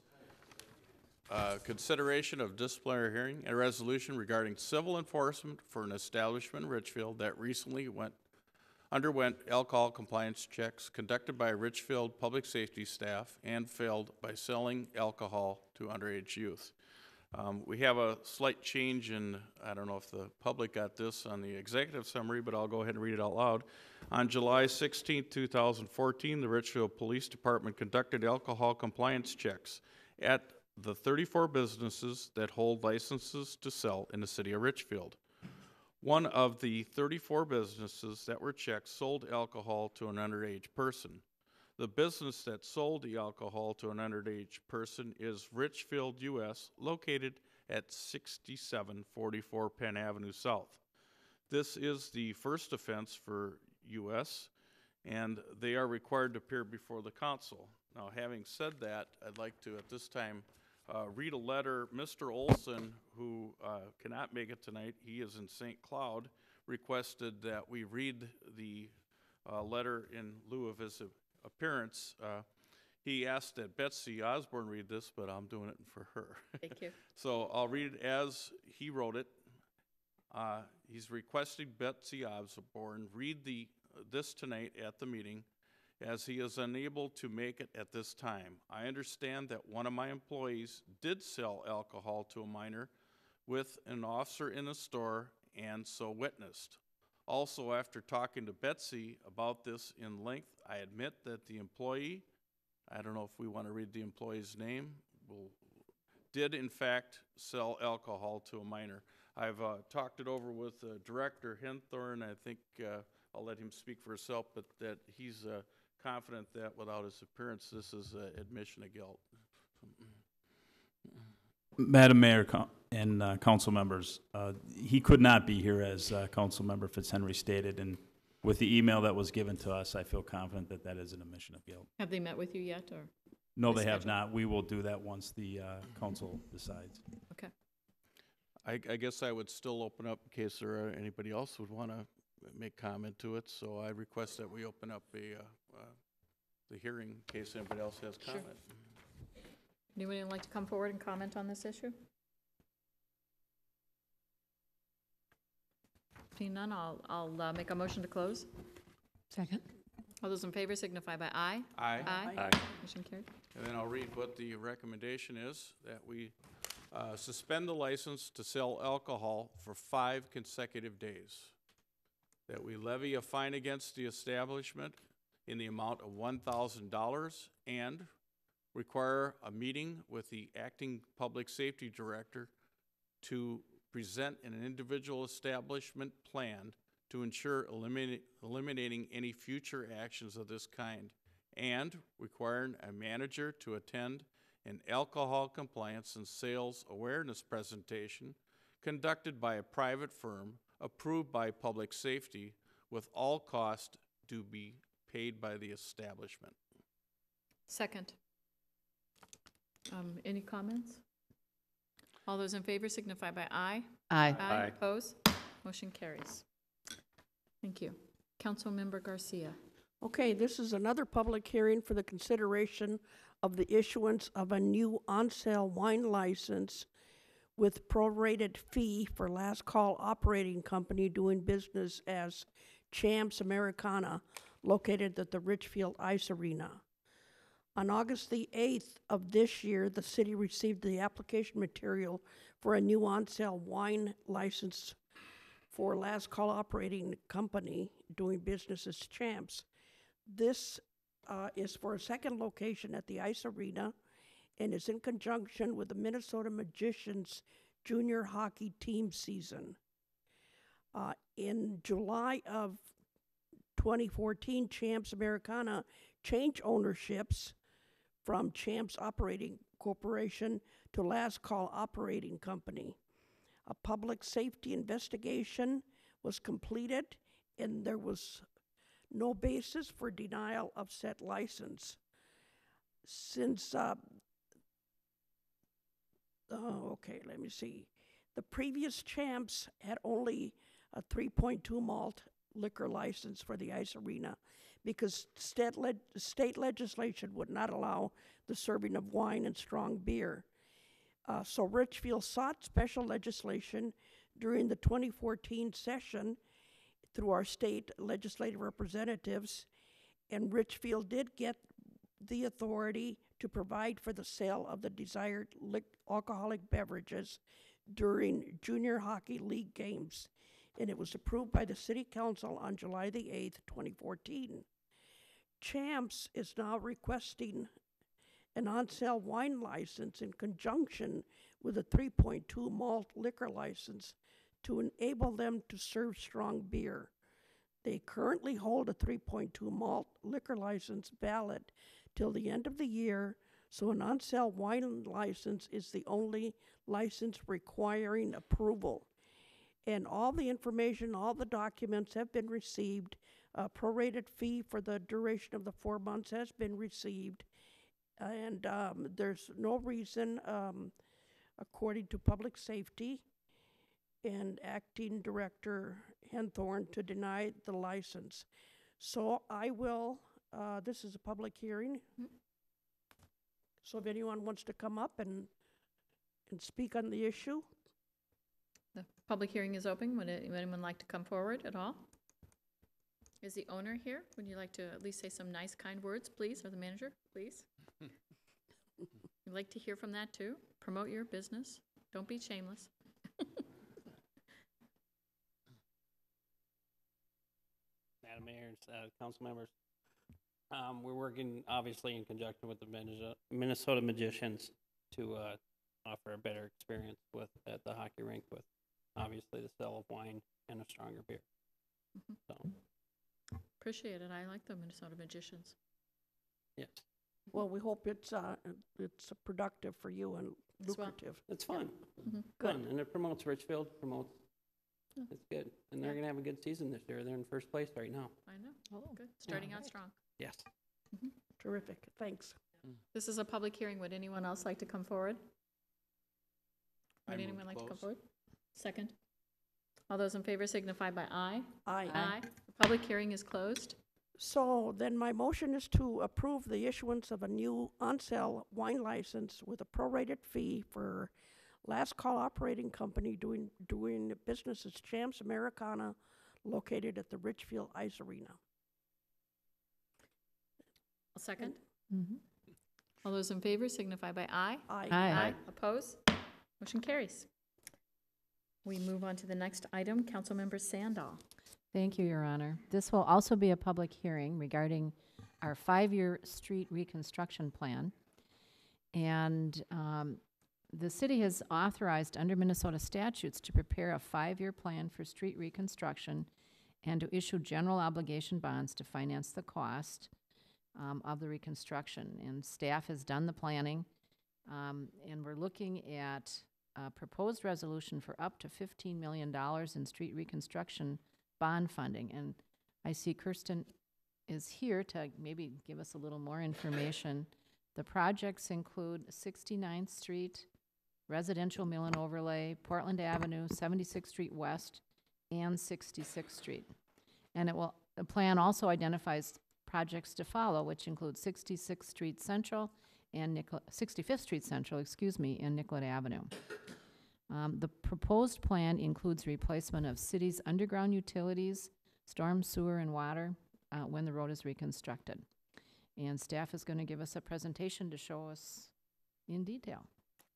consideration of disciplinary hearing and resolution regarding civil enforcement for an establishment in Richfield that recently underwent alcohol compliance checks conducted by Richfield public safety staff and failed by selling alcohol to underage youth. We have a slight change in, I don't know if the public got this on the executive summary, but I'll go ahead and read it out loud. On July 16, 2014, the Richfield Police Department conducted alcohol compliance checks at the 34 businesses that hold licenses to sell in the city of Richfield. One of the 34 businesses that were checked sold alcohol to an underage person. The business that sold the alcohol to an underage person is Richfield US, located at 6744 Penn Avenue South. This is the first offense for US, and they are required to appear before the council. Now, having said that, I'd like to, at this time, read a letter. Mr. Olson, who cannot make it tonight, he is in St. Cloud, requested that we read the letter in lieu of his appearance. He asked that Betsy Osborne read this, but I'm doing it for her. Thank you. So I'll read it as he wrote it. He's requesting Betsy Osborne read this tonight at the meeting, as he is unable to make it at this time. I understand that one of my employees did sell alcohol to a minor with an officer in the store and so witnessed. Also, after talking to Betsy about this in length, I admit that the employee, I don't know if we want to read the employee's name, did in fact sell alcohol to a minor. I've talked it over with Director Henthorne. I think I'll let him speak for himself, but that he's confident that without his appearance, this is admission of guilt. Madam Mayor and council members, he could not be here, as Council Member Fitzhenry stated, and with the email that was given to us, I feel confident that that is an admission of guilt. Have they met with you yet, or? No, they have not. We will do that once the council decides. Okay. I guess I would still open up in case there are anybody else would want to make comment to it. So I request that we open up the hearing in case anybody else has Sure. comment. Anybody would like to come forward and comment on this issue? Seeing none, I'll make a motion to close. Second. All those in favor signify by aye. Aye. Aye. Motion carried. And then I'll read what the recommendation is, that we suspend the license to sell alcohol for 5 consecutive days, that we levy a fine against the establishment in the amount of $1,000 and require a meeting with the acting public safety director to present an individual establishment plan to ensure eliminating any future actions of this kind, and requiring a manager to attend an alcohol compliance and sales awareness presentation conducted by a private firm approved by public safety, with all costs to be paid by the establishment. Second. Any comments? All those in favor signify by aye. Aye. Aye. Opposed? Motion carries. Thank you. Councilmember Garcia. Okay, this is another public hearing for the consideration of the issuance of a new on-sale wine license with prorated fee for Last Call Operating Company doing business as Champs Americana, located at the Richfield Ice Arena. On August the 8th of this year, the city received the application material for a new on-sale wine license for Last Call Operating Company doing business as Champs. This is for a second location at the Ice Arena and is in conjunction with the Minnesota Magicians junior hockey team season. In July of 2014, Champs Americana changed ownerships from Champs Operating Corporation to Last Call Operating Company. A public safety investigation was completed, and there was no basis for denial of said license. Since, let me see. The previous Champs had only a 3.2 malt liquor license for the ice arena because state legislation would not allow the serving of wine and strong beer. So Richfield sought special legislation during the 2014 session through our state legislative representatives, and Richfield did get the authority to provide for the sale of the desired alcoholic beverages during junior hockey league games, and it was approved by the City Council on July the 8th, 2014. Champs is now requesting an on-sale wine license in conjunction with a 3.2 malt liquor license to enable them to serve strong beer. They currently hold a 3.2 malt liquor license valid till the end of the year, so an on-sale wine license is the only license requiring approval. And all the information, all the documents have been received. A prorated fee for the duration of the 4 months has been received. And there's no reason, according to Public Safety and Acting Director Henthorn, to deny the license. So I will, this is a public hearing. So if anyone wants to come up and speak on the issue. The public hearing is open. Would anyone like to come forward at all? Is the owner here? Would you like to at least say some nice, kind words, please, or the manager, please? We'd like to hear from that, too. Promote your business. Don't be shameless. Madam Mayor, council members, we're working obviously in conjunction with the Minnesota Magicians to offer a better experience at the hockey rink with obviously the sale of wine and a stronger beer. So, Appreciate it. I like the Minnesota Magicians. yes, Well, we hope it's productive for you and As well. lucrative. it's fun. Mhm. Fun, and it promotes Richfield, it's good. And they're gonna have a good season this year. They're in first place right now. I know. Good. Starting out strong. Yes. Terrific, thanks. This is a public hearing. Would anyone else like to come forward? Would anyone like to come forward? Second. All those in favor signify by aye. Aye. The public hearing is closed. So then my motion is to approve the issuance of a new on-sale wine license with a prorated fee for Last Call Operating Company doing business as Champs Americana, located at the Richfield Ice Arena. A second. Mhm. All those in favor signify by aye. Aye. Oppose? Motion carries. We move on to the next item. Councilmember Sandal. Thank you, Your Honor. This will also be a public hearing regarding our 5-year street reconstruction plan. And the city has authorized under Minnesota statutes to prepare a 5-year plan for street reconstruction and to issue general obligation bonds to finance the cost of the reconstruction. And staff has done the planning, and we're looking at a proposed resolution for up to $15 million in street reconstruction bond funding. And I see Kirsten is here to maybe give us a little more information. The projects include 69th Street, residential mill and overlay, Portland Avenue, 76th Street West, and 66th Street. And the plan also identifies projects to follow, which include 66th Street Central and 65th Street Central, and Nicollet Avenue. The proposed plan includes replacement of city's underground utilities, storm sewer and water when the road is reconstructed. And staff is going to give us a presentation to show us in detail.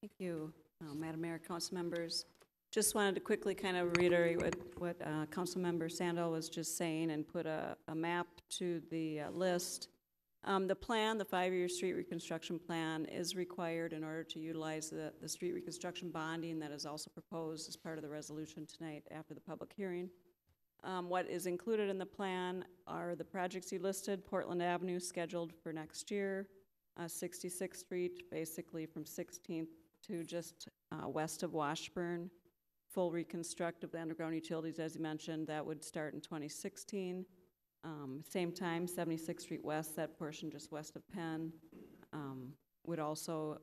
Thank you, Madam Mayor, council members. Just wanted to quickly kind of reiterate what Councilmember Sandal was just saying and put a map to the list. The plan, the 5-year street reconstruction plan, is required in order to utilize the street reconstruction bonding that is also proposed as part of the resolution tonight after the public hearing. What is included in the plan are the projects you listed: Portland Avenue scheduled for next year, 66th Street, basically from 16th to just west of Washburn. Full reconstruct of the underground utilities, as you mentioned, that would start in 2016. Same time, 76th Street West, that portion just west of Penn, would also,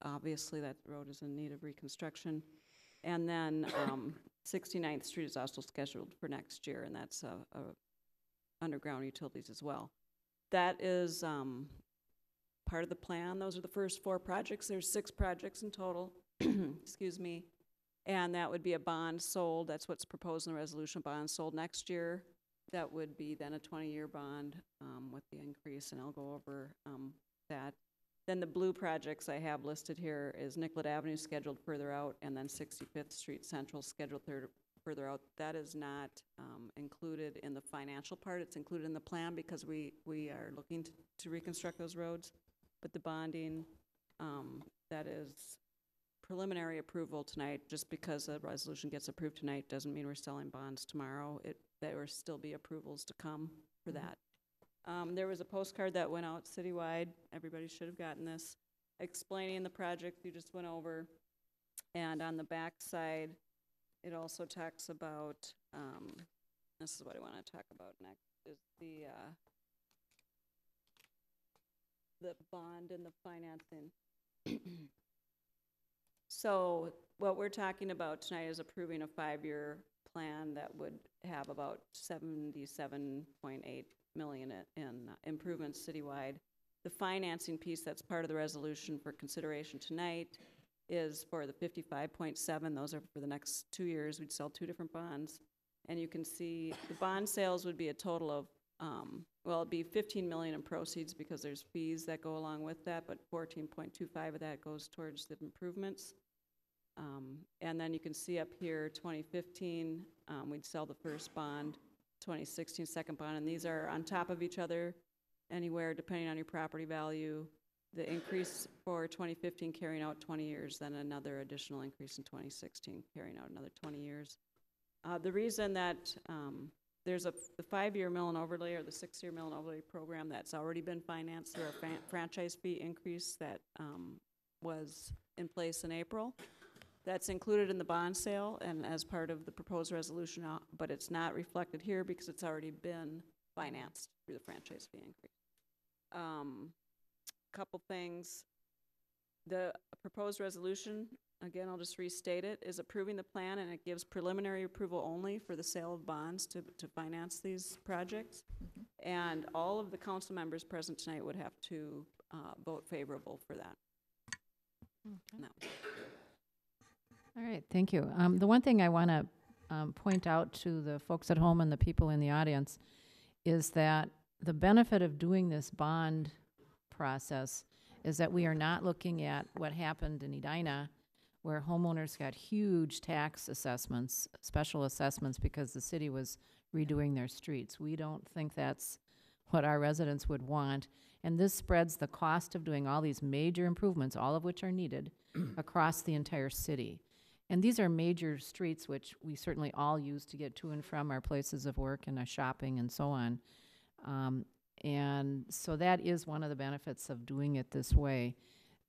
obviously that road is in need of reconstruction. And then 69th Street is also scheduled for next year, and that's underground utilities as well. That is part of the plan. Those are the first 4 projects. There's 6 projects in total, excuse me. And that would be a bond sold. That's what's proposed in the resolution, bond sold next year. That would be then a 20-year bond with the increase, and I'll go over that. Then the blue projects I have listed here is Nicollet Avenue scheduled further out, and then 65th Street Central scheduled further out. That is not included in the financial part. It's included in the plan because we are looking to reconstruct those roads. But the bonding, that is preliminary approval tonight. Just because a resolution gets approved tonight doesn't mean we're selling bonds tomorrow. There will still be approvals to come for that. There was a postcard that went out citywide. Everybody should have gotten this, explaining the project you just went over. And on the back side, it also talks about, this is what I want to talk about next, is the bond and the financing. So what we're talking about tonight is approving a 5-year plan that would have about $77.8 million in improvements citywide. The financing piece that's part of the resolution for consideration tonight is for the 55.7. Those are for the next 2 years. We'd sell 2 different bonds. And you can see the bond sales would be a total of, well, it'd be $15 million in proceeds because there's fees that go along with that, but 14.25 of that goes towards the improvements. And then you can see up here, 2015, we'd sell the first bond, 2016 second bond, and these are on top of each other anywhere depending on your property value. The increase for 2015 carrying out 20 years, then another additional increase in 2016 carrying out another 20 years. The reason that there's the 5-year mill and overlay or the 6-year mill and overlay program that's already been financed through our franchise fee increase that was in place in April. That's included in the bond sale and as part of the proposed resolution, but it's not reflected here because it's already been financed through the franchise fee increase. Couple things. The proposed resolution, again, I'll just restate it, is approving the plan, and it gives preliminary approval only for the sale of bonds to finance these projects. And all of the council members present tonight would have to vote favorable for that. No. All right, thank you. The one thing I want to point out to the folks at home and the people in the audience is that the benefit of doing this bond process is that we are not looking at what happened in Edina, where homeowners got huge tax assessments, special assessments, because the city was redoing their streets. We don't think that's what our residents would want. And this spreads the cost of doing all these major improvements, all of which are needed, across the entire city. And these are major streets which we certainly all use to get to and from our places of work and our shopping and so on. And so that is one of the benefits of doing it this way.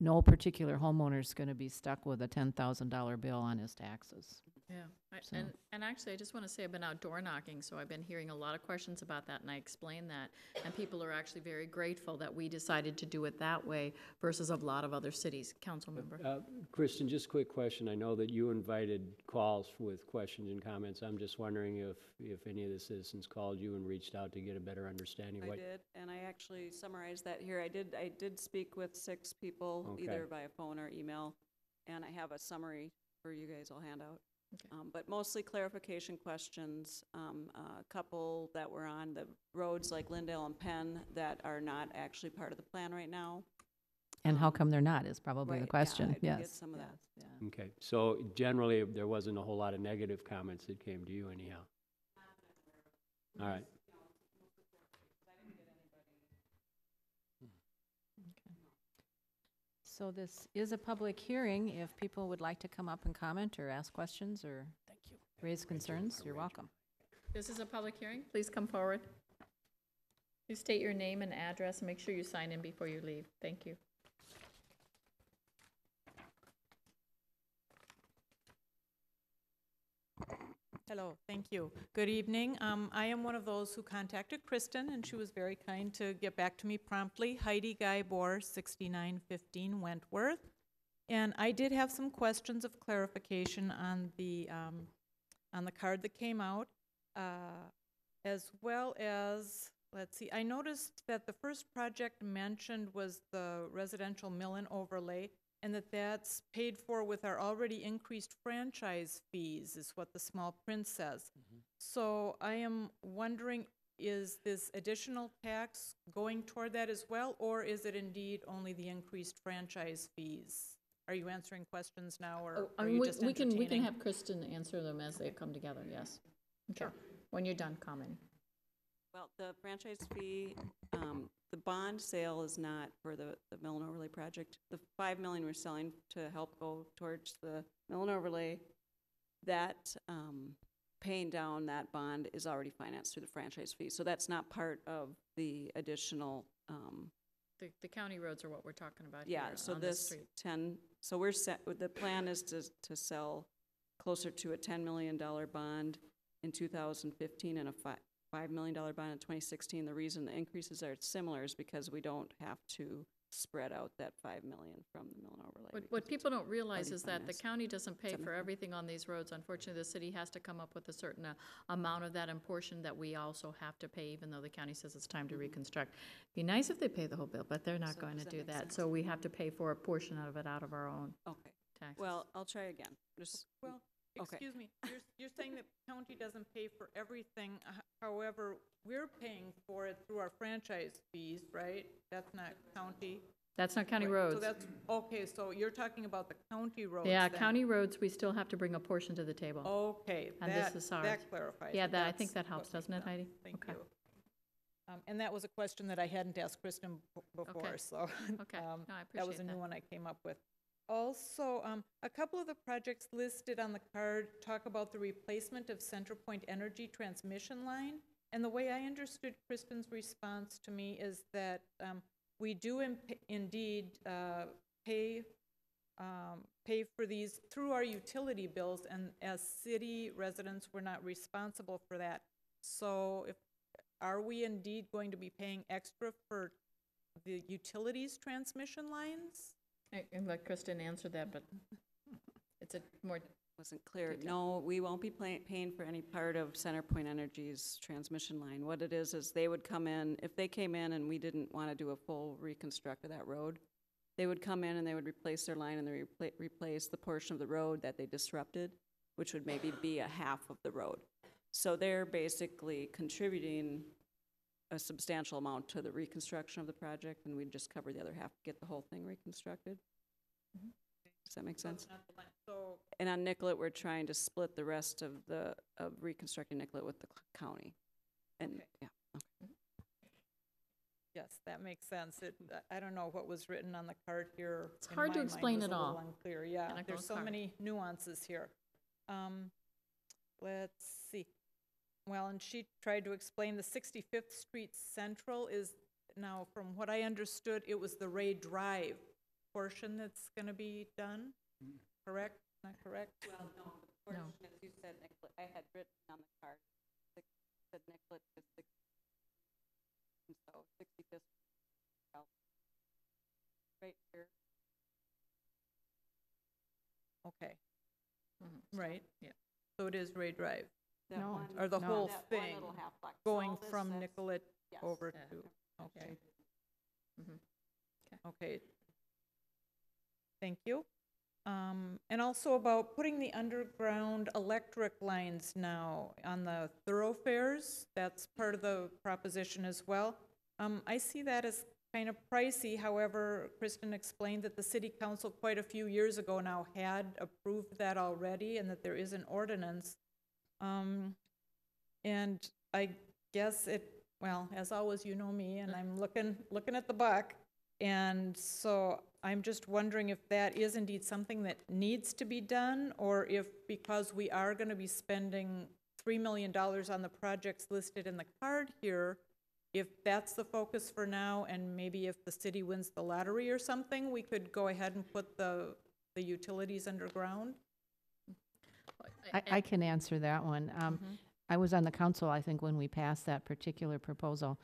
No particular homeowner is going to be stuck with a $10,000 bill on his taxes. Yeah, So- and actually, I just want to say I've been out door knocking, so I've been hearing a lot of questions about that, and I explained that. And people are actually very grateful that we decided to do it that way versus a lot of other cities. Council member. Kristen, just a quick question. I know that you invited calls with questions and comments. I'm just wondering if any of the citizens called you and reached out to get a better understanding of I what... did, and I actually summarized that here. I did speak with 6 people, Okay. either via phone or email, and I have a summary for you guys I'll hand out. Okay. But mostly clarification questions, a couple that were on the roads like Lindale and Penn that are not actually part of the plan right now. And how come they're not is probably the Right, question. yeah, I did Yes. get some of that. Yeah. Okay, so generally, there wasn't a whole lot of negative comments that came to you anyhow? All right. So this is a public hearing. If people would like to come up and comment or ask questions or raise concerns, you're welcome. This is a public hearing. Please come forward. Please state your name and address, and make sure you sign in before you leave. Thank you. Hello, thank you. Good evening. I am one of those who contacted Kristen, and she was very kind to get back to me promptly. Heidi Guy Bohr, 6915 Wentworth. And I did have some questions of clarification on the card that came out, as well as, let's see, I noticed that the first project mentioned was the residential mill-in overlay, and that's paid for with our already increased franchise fees, is what the small print says. So I am wondering, is this additional tax going toward that as well, or is it indeed only the increased franchise fees? Are you answering questions now, or are you just entertaining? We can have Kristen answer them as they come together, yes. Okay. Sure. When you're done commenting. Well, the franchise fee, the bond sale is not for the mill and overlay project. The $5 million we're selling to help go towards the mill and overlay, that paying down that bond is already financed through the franchise fee. So that's not part of the additional. The county roads are what we're talking about Yeah, here so on this this street. so we're set, the plan is to sell closer to a $10 million bond in 2015 and a $5 million bond in 2016. The reason the increases are similar is because we don't have to spread out that $5 million from the mill and overlay. What people don't realize already is that the financed. county doesn't pay Does that for make sense? everything on these roads. Unfortunately, the city has to come up with a certain amount of that and portion that we also have to pay, even though the county says it's time to reconstruct. Be nice if they pay the whole bill, but they're not So going to does that do make that. sense? So we have to pay for a portion of it out of our own Okay, taxes. well, I'll try again. Just, Well, Okay. excuse me, you're saying that county doesn't pay for everything, however, we're paying for it through our franchise fees, right? That's not county. That's not county Right, roads. So that's, okay, so you're talking about the county roads Yeah, then. county roads, we still have to bring a portion to the table. Okay, And this is ours. that clarifies. Yeah, it. that, I think That's that helps, what doesn't it, makes sense. Heidi? Thank Okay. you. And that was a question that I hadn't asked Kristen before, Okay. so. Okay, no, I That was appreciate a new that. one I came up with. Also, a couple of the projects listed on the card talk about the replacement of CenterPoint Energy transmission line. And the way I understood Kristen's response to me is that we do indeed pay for these through our utility bills, and as city residents, we're not responsible for that. So are we indeed going to be paying extra for the utilities transmission lines? And let Kristen answer that, but it's a more, wasn't clear. Detail. No, we won't be paying for any part of CenterPoint Energy's transmission line. What it is they would come in, if they came in and we didn't want to do a full reconstruct of that road, they would come in and they would replace their line and they replace the portion of the road that they disrupted, which would maybe be a half of the road. So they're basically contributing a substantial amount to the reconstruction of the project, and we'd just cover the other half, get the whole thing reconstructed. Does that make sense? So, And on Nicollet, we're trying to split the rest of reconstructing Nicollet with the county. And, Okay. yeah. yes, that makes sense. I don't know what was written on the card here. It's in hard to my mind explain was it a little all Unclear, in yeah. a There's goes so card. many nuances here. Let's see. Well, and she tried to explain the 65th Street Central is, now, from what I understood, it was the Ray Drive portion that's gonna be done, correct? Not correct? Well, no, the portion, as you said, Nicollet, I had written on the card, said Nicollet is so 65th, right here. Okay, Mhm. right. Yeah. So it is Ray Drive, That No, one- or the No. whole that one thing, little half block. So going all this, from that's- Nicollet yes. over Yeah. to, okay. Mhm. Okay. Thank you. And also about putting the underground electric lines now on the thoroughfares, that's part of the proposition as well. I see that as kind of pricey, however, Kristen explained that the city council quite a few years ago now had approved that already and that there is an ordinance. And I guess well, as always, you know me, and I'm looking at the buck. And so I'm just wondering if that is indeed something that needs to be done, or if, because we are gonna be spending $3 million on the projects listed in the card here, if that's the focus for now, and maybe if the city wins the lottery or something, we could go ahead and put the utilities underground? I can answer that one. I was on the council, I think, when we passed that particular proposal.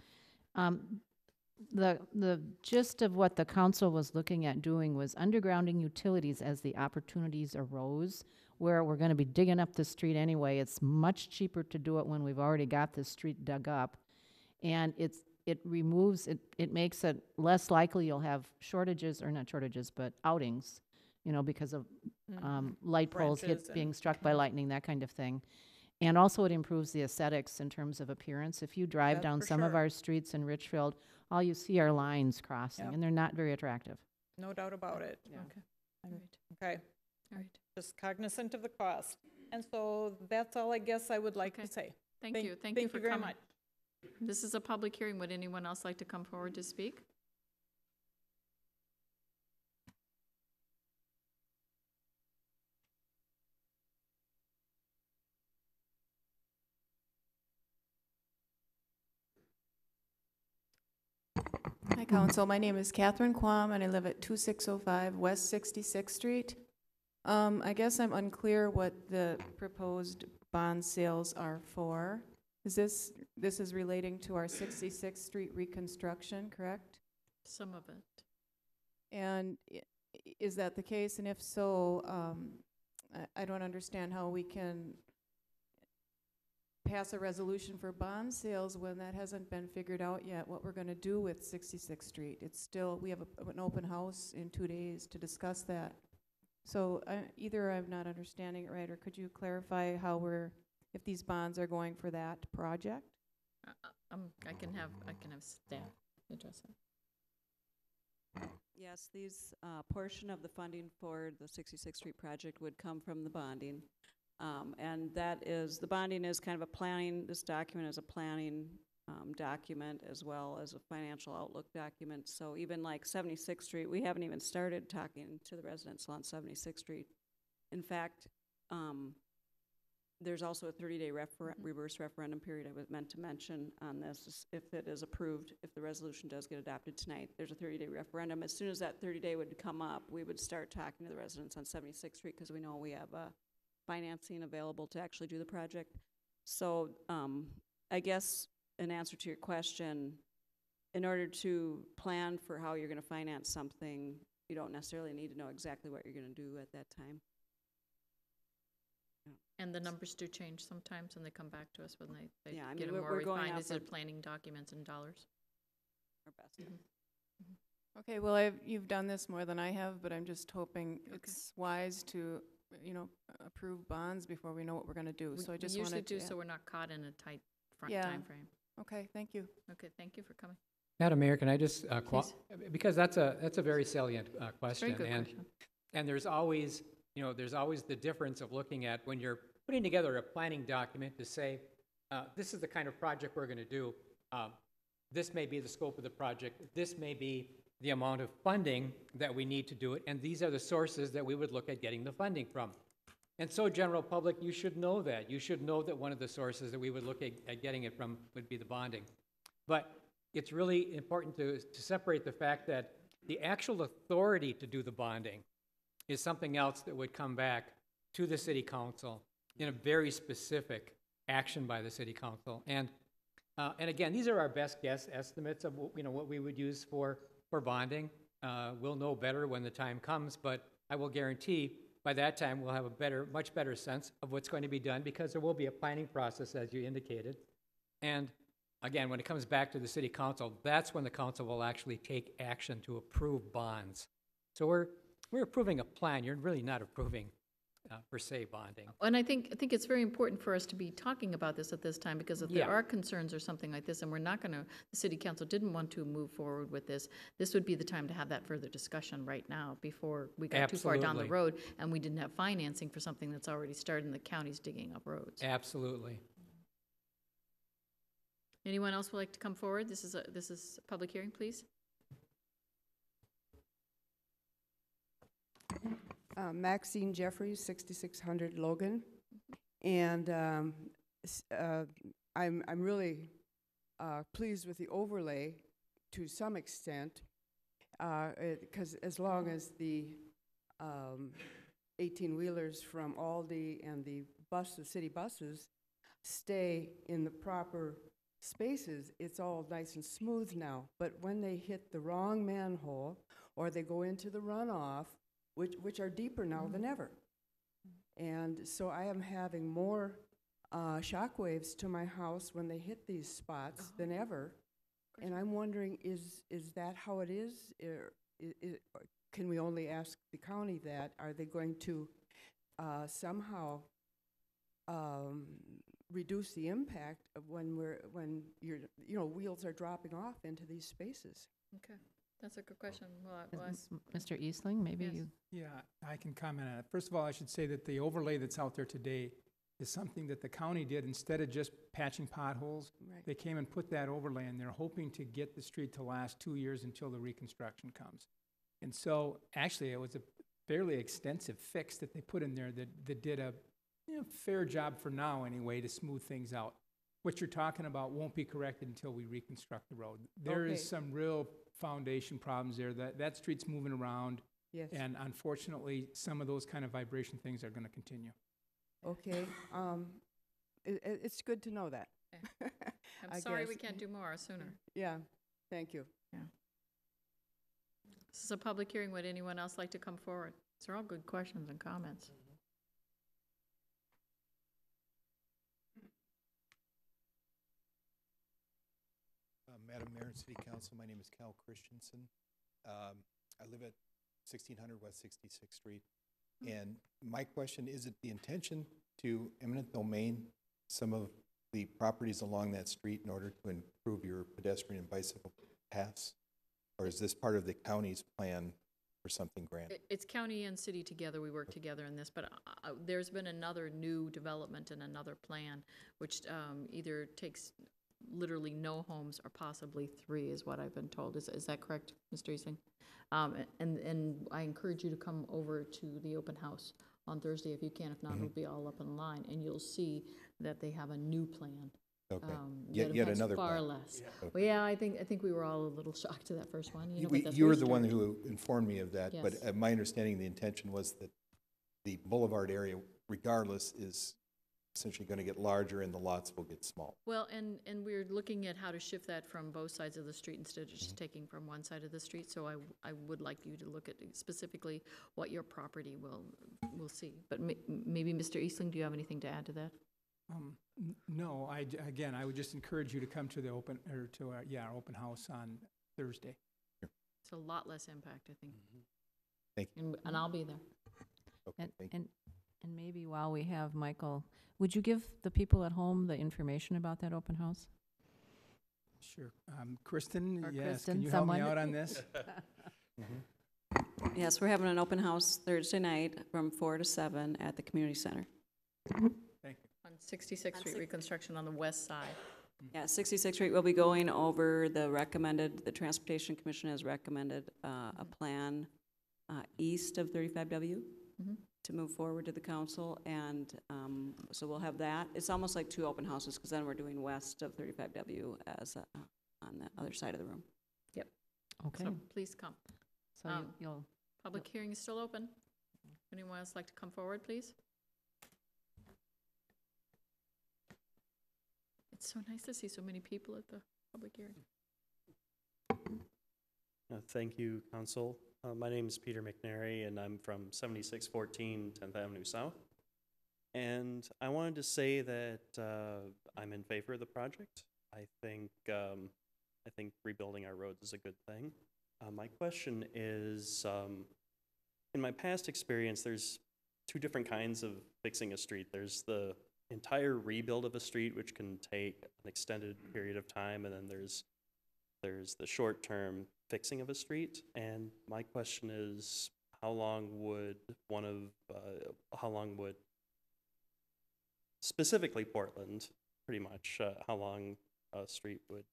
The gist of what the council was looking at doing was undergrounding utilities as the opportunities arose, where we're gonna be digging up the street anyway. It's much cheaper to do it when we've already got the street dug up. And it makes it less likely you'll have shortages, or not shortages, but outings, because of light poles Branches being struck by lightning, that kind of thing. And also it improves the aesthetics in terms of appearance. If you drive That's down for some of sure. our streets in Richfield, all you see are lines crossing, Yep. and they're not very attractive. No doubt about it. Yeah. Okay. All right. Okay, All right. just cognizant of the cost. And so that's all I guess I would like Okay. to say. Thank you. Thank you for very coming. much. This is a public hearing. Would anyone else like to come forward to speak? Hi, Council. My name is Catherine Quam, and I live at 2605 West 66th Street. I guess I'm unclear what the proposed bond sales are for. This is relating to our 66th Street reconstruction, correct? Some of it. And is that the case? And if so, I don't understand how we can pass a resolution for bond sales when that hasn't been figured out yet, what we're gonna do with 66th Street. It's still, we have an open house in 2 days to discuss that. So either I'm not understanding it right, or could you clarify how if these bonds are going for that project? I can have staff address it. Yes, these, portion of the funding for the 66th Street project would come from the bonding. And the bonding is kind of a planning, this document is a planning document as well as a financial outlook document. So even like 76th Street, we haven't even started talking to the residents on 76th Street. In fact, there's also a 30-day reverse referendum period I was meant to mention on this. If it is approved, if the resolution does get adopted tonight, there's a 30-day referendum. As soon as that 30-day would come up, we would start talking to the residents on 76th Street because we know we have financing available to actually do the project. So I guess in answer to your question, in order to plan for how you're going to finance something, you don't necessarily need to know exactly what you're going to do at that time. And the numbers do change sometimes, and they come back to us when they Yeah, I get mean, them more we're going refined. off Is it of planning documents in dollars? our best. Okay, well, you've done this more than I have, but I'm just hoping it's wise to, approve bonds before we know what we're gonna do. So I just We wanted usually to. do, so we're not caught in a tight Yeah. time frame. Okay, thank you. Okay, thank you for coming. Madam Mayor, can I just, Please. because that's a very salient question. Very good question. And there's always, there's always the difference of looking at when you're putting together a planning document to say, this is the kind of project we're gonna do. This may be the scope of the project. This may be the amount of funding that we need to do it, and these are the sources that we would look at getting the funding from. And so, general public, you should know that. You should know that one of the sources that we would look at getting it from would be the bonding. But it's really important to separate the fact that the actual authority to do the bonding is something else that would come back to the city council in a very specific action by the city council. And again, these are our best guess estimates of what we would use for bonding. We'll know better when the time comes, but I will guarantee by that time we'll have a much better sense of what's going to be done, because there will be a planning process, as you indicated. And again, when it comes back to the city council, that's when the council will actually take action to approve bonds. So we're approving a plan. You're really not approving per se bonding. And I think it's very important for us to be talking about this at this time, because if there are concerns or something like this, and we're not going to, the city council didn't want to move forward with this would be the time to have that further discussion right now before we got too far down the road and we didn't have financing for something that's already started and the county's digging up roads. Absolutely. Anyone else would like to come forward? This is a public hearing, please. Maxine Jeffries, 6600 Logan. And I'm really pleased with the overlay to some extent, because as long as the 18-wheelers from Aldi and the city buses stay in the proper spaces, it's all nice and smooth now. But when they hit the wrong manhole or they go into the runoff, which are deeper now than ever. And so I am having more shock waves to my house when they hit these spots than ever. And I'm wondering, is that how it is? Can we only ask the county that? Are they going to somehow reduce the impact of when your wheels are dropping off into these spaces? Okay, that's a good question. Mr. Eastling, maybe Yes. you. Yeah, I can comment on it. First of all, I should say that the overlay that's out there today is something that the county did instead of just patching potholes. Right. They came and put that overlay, and they're hoping to get the street to last 2 years until the reconstruction comes. And so, actually, it was a fairly extensive fix that they put in there that did a fair job for now, anyway, to smooth things out. What you're talking about won't be corrected until we reconstruct the road. There is some real foundation problems there. That street's moving around. Yes. And unfortunately, some of those kind of vibration things are going to continue. Okay. It's good to know that. I'm sorry we can't do more sooner. Yeah, thank you. Yeah. This is a public hearing. Would anyone else like to come forward? These are all good questions and comments. Madam Mayor and City Council, my name is Cal Christensen. I live at 1600 West 66th Street. And my question, is it the intention to eminent domain some of the properties along that street in order to improve your pedestrian and bicycle paths? Or is this part of the county's plan for something grand? It's county and city together. We work together in this, but there's been another new development and another plan, which either takes literally no homes or possibly 3 is what I've been told. Is that correct, Mr. Easing? And I encourage you to come over to the open house on Thursday if you can. If not, it'll be all up in line, and you'll see that they have a new plan. Okay. That Yet affects another far plan. less. Yeah. Okay. Well, yeah, I think we were all a little shocked to that first one. You were the one who informed me of that, Yes. but my understanding, the intention was that the boulevard area, regardless, is essentially going to get larger and the lots will get small. Well, and we're looking at how to shift that from both sides of the street instead of just taking from one side of the street. So I would like you to look at specifically what your property will see. But maybe, Mr. Eastling, do you have anything to add to that? No, again, I would just encourage you to come to the open house on Thursday. It's a lot less impact, I think. Thank you. And I'll be there. Okay, thank you. And maybe while we have Michael, would you give the people at home the information about that open house? Sure. Kristen, Or yes, Kristen, can you help me someone? out on this? Yes, we're having an open house Thursday night from 4 to 7 at the community center. Thank you. On 66th Street reconstruction on the west side. Yeah, 66th Street, we'll be going over the Transportation Commission has recommended a plan east of 35W to move forward to the council, and so we'll have that. It's almost like 2 open houses, because then we're doing west of 35W as on the other side of the room. Yep. Okay. So please come. So you'll. Public hearing is still open. Anyone else like to come forward, please? It's so nice to see so many people at the public hearing. Thank you, Council. My name is Peter McNary, and I'm from 7614 10th Avenue South. And I wanted to say that I'm in favor of the project. I think rebuilding our roads is a good thing. My question is, in my past experience, there's 2 different kinds of fixing a street. There's the entire rebuild of a street, which can take an extended period of time, and then there's the short-term fixing of a street. And my question is, how long would specifically Portland, pretty much, how long a street would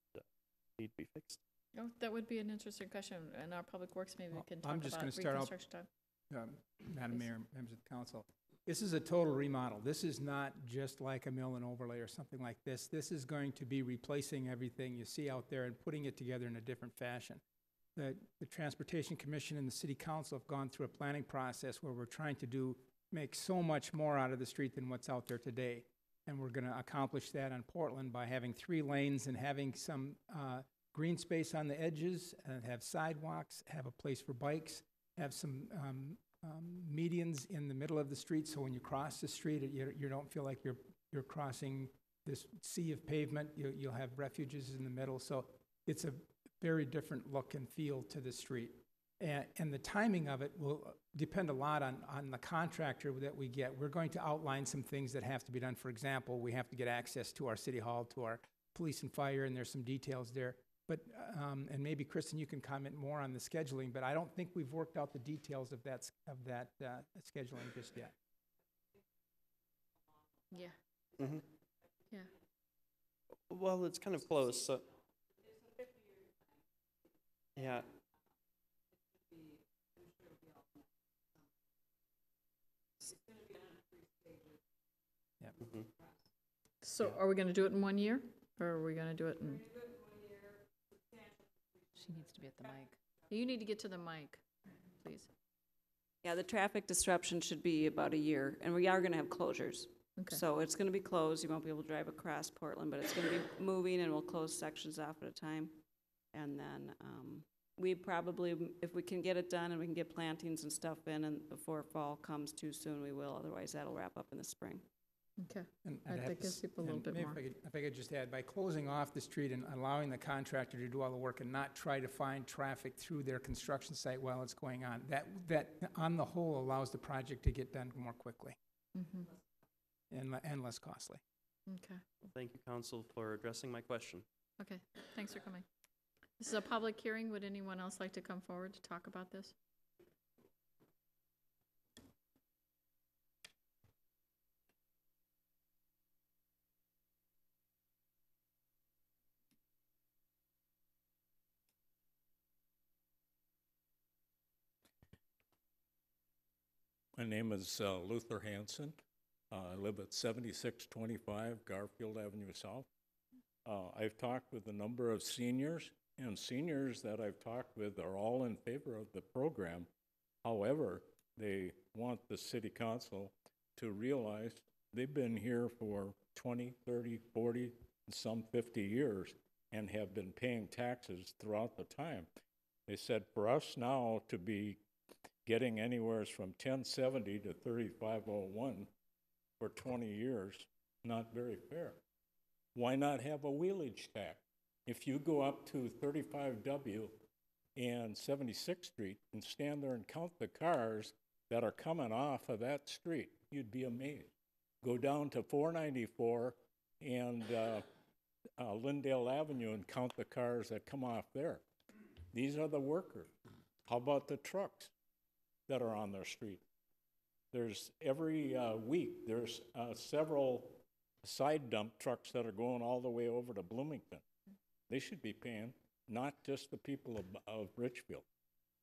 need to be fixed? Oh, that would be an interesting question. In our public works, maybe we can talk I'm just about going to start out, reconstruction time. Madam Mayor, members of the council. This is a total remodel. This is not just like a mill and overlay or something like this. This is going to be replacing everything you see out there and putting it together in a different fashion. The Transportation Commission and the City Council have gone through a planning process where we're trying to make so much more out of the street than what's out there today. And we're gonna accomplish that on Portland by having 3 lanes and having some green space on the edges, and have sidewalks, have a place for bikes, have some medians in the middle of the street, so when you cross the street, you don't feel like you're crossing this sea of pavement. You'll have refuges in the middle, so it's a very different look and feel to the street. And the timing of it will depend a lot on the contractor that we get. We're going to outline some things that have to be done. For example, we have to get access to our city hall, to our police and fire, and there's some details there. But, and maybe Kristen, you can comment more on the scheduling, but I don't think we've worked out the details of that scheduling just yet. Yeah. Mm-hmm. Yeah. Well, it's kind of close, so. Yeah. Yep. Mm-hmm. So are we going to do it in 1 year, or are we going to do it in? She needs to be at the mic. You need to get to the mic, please. Yeah, the traffic disruption should be about a year, and we are gonna have closures. Okay. So it's gonna be closed, you won't be able to drive across Portland, but it's gonna be moving, and we'll close sections off at a time. And then, we probably, if we can get it done and we can get plantings and stuff in, and before fall comes too soon, we will, otherwise that'll wrap up in the spring. Okay. And I think gives people a little bit maybe more. If I could just add, by closing off the street and allowing the contractor to do all the work and not try to find traffic through their construction site while it's going on, that on the whole allows the project to get done more quickly and less costly. Okay. Well, thank you, Council, for addressing my question. Okay, thanks for coming. This is a public hearing. Would anyone else like to come forward to talk about this? My name is Luther Hansen. I live at 7625 Garfield Avenue South. I've talked with a number of seniors, and seniors that I've talked with are all in favor of the program. However, they want the city council to realize they've been here for 20, 30, 40, and some 50 years and have been paying taxes throughout the time. They said for us now to be getting anywhere from 1070 to 3501 for 20 years, not very fair. Why not have a wheelage tax? If you go up to 35W and 76th Street and stand there and count the cars that are coming off of that street, you'd be amazed. Go down to 494 and Lyndale Avenue and count the cars that come off there. These are the workers. How about the trucks that are on their street? There's every week, there's several side dump trucks that are going all the way over to Bloomington. They should be paying, not just the people of Richfield.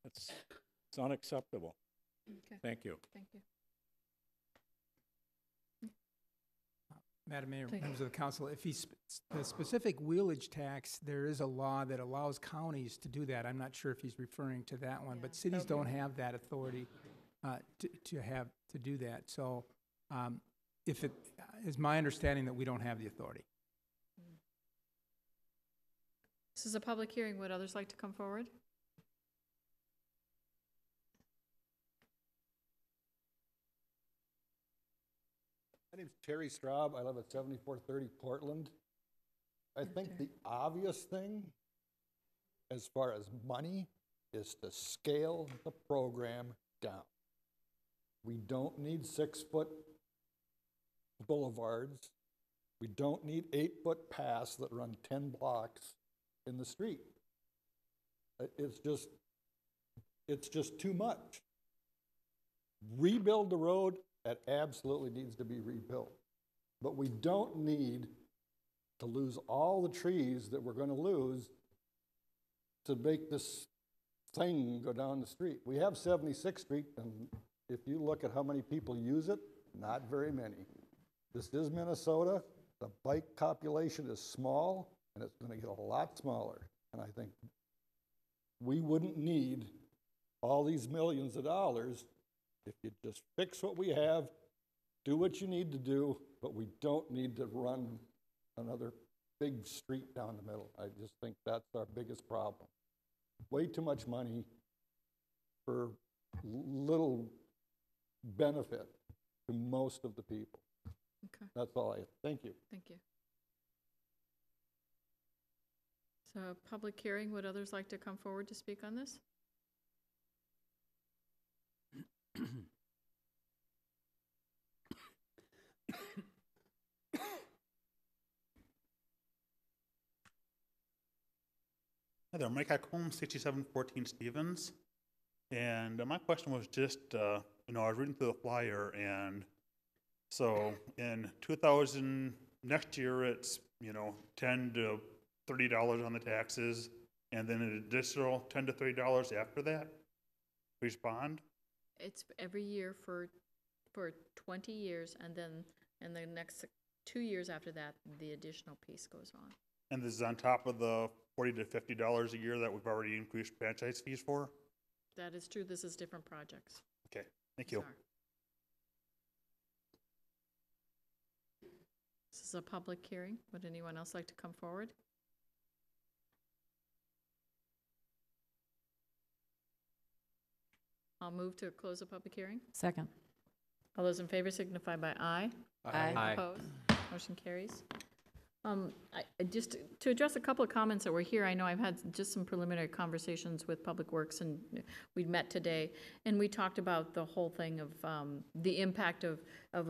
It's unacceptable. Okay. Thank you. Thank you. Madam Mayor, Thank members of the council, if the specific wheelage tax, there is a law that allows counties to do that. I'm not sure if he's referring to that one, but cities don't have that authority to do that. So if it is my understanding that we don't have the authority. This is a public hearing. Would others like to come forward? My name's Terry Straub. I live at 7430 Portland. I think the obvious thing, as far as money, is to scale the program down. We don't need 6-foot boulevards. We don't need 8-foot paths that run 10 blocks in the street. It's just too much. Rebuild the road. That absolutely needs to be rebuilt. But we don't need to lose all the trees that we're going to lose to make this thing go down the street. We have 76th Street, and if you look at how many people use it, not very many. This is Minnesota. The bike population is small, and it's going to get a lot smaller. And I think we wouldn't need all these millions of dollars if you just fix what we have, do what you need to do, but we don't need to run another big street down the middle. I just think that's our biggest problem. Way too much money for little benefit to most of the people. Okay. That's all I have. Thank you. Thank you. So, public hearing, would others like to come forward to speak on this? Hi there, Mike Hackholm, 6714 Stevens. And my question was just, I was reading through the flyer, and so in 2000, next year it's, $10 to $30 on the taxes, and then an additional $10 to $30 after that for each bond? It's every year for 20 years, and then in the next 2 years after that, the additional piece goes on. And this is on top of the $40 to $50 a year that we've already increased franchise fees for? That is true. This is different projects. Okay, thank you. Sorry. This is a public hearing. Would anyone else like to come forward? I'll move to close the public hearing. Second. All those in favor signify by aye. Aye. Aye. Opposed? Motion carries. Just to address a couple of comments that were here, I know I've had just some preliminary conversations with Public Works, and we'd met today, and we talked about the whole thing of the impact of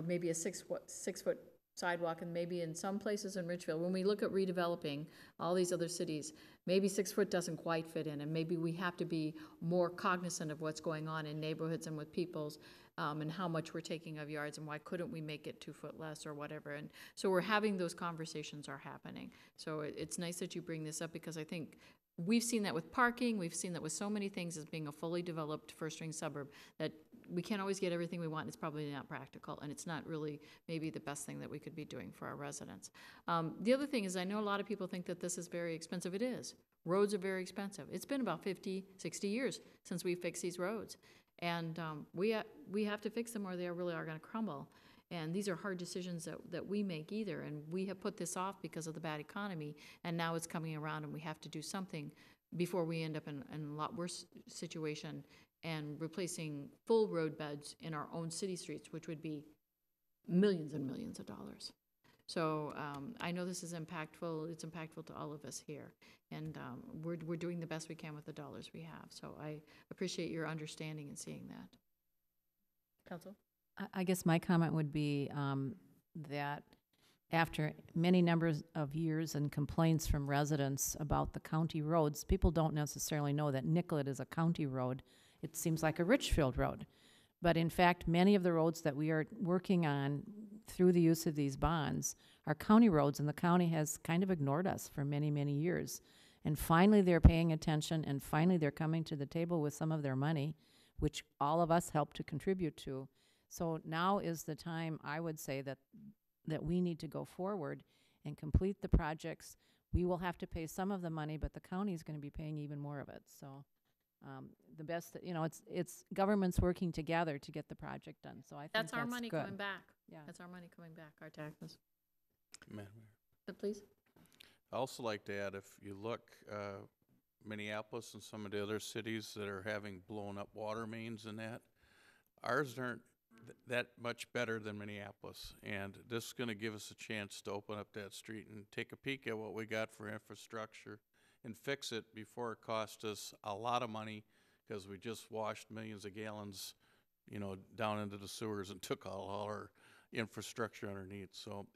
maybe a six foot sidewalk, and maybe in some places in Richfield, when we look at redeveloping all these other cities, maybe 6 foot doesn't quite fit in, and maybe we have to be more cognizant of what's going on in neighborhoods and with people's, and how much we're taking of yards, and why couldn't we make it 2 foot less or whatever. And so we're having those conversations are happening. So it's nice that you bring this up, because I think we've seen that with parking, we've seen that with so many things as being a fully developed first-ring suburb, that we can't always get everything we want. It's probably not practical, and it's not really maybe the best thing that we could be doing for our residents. The other thing is, I know a lot of people think that this is very expensive. It is. Roads are very expensive. It's been about 50, 60 years since we fixed these roads. And we have to fix them, or they really are going to crumble. And these are hard decisions that we make either. And we have put this off because of the bad economy, and now it's coming around, and we have to do something before we end up in a lot worse situation and replacing full road beds in our own city streets, which would be millions and millions of dollars. So I know this is impactful. It's impactful to all of us here. And we're doing the best we can with the dollars we have. So I appreciate your understanding and seeing that. Council? I guess my comment would be that after many numbers of years and complaints from residents about the county roads, people don't necessarily know that Nicollet is a county road. It seems like a Richfield road. But in fact, many of the roads that we are working on through the use of these bonds are county roads, and the county has kind of ignored us for many, many years. And finally, they're paying attention, and finally, they're coming to the table with some of their money, which all of us help to contribute to. So now is the time, I would say, that we need to go forward and complete the projects. We will have to pay some of the money, but the county is going to be paying even more of it. So the best, it's governments working together to get the project done. So I think that's our money good. coming back. Yeah. That's our money coming back, our taxes. Madam Mayor. But please. I also like to add, if you look, Minneapolis and some of the other cities that are having blown up water mains and that, ours aren't that much better than Minneapolis. And this is going to give us a chance to open up that street and take a peek at what we got for infrastructure and fix it before it costs us a lot of money, because we just washed millions of gallons, down into the sewers and took all our infrastructure underneath. So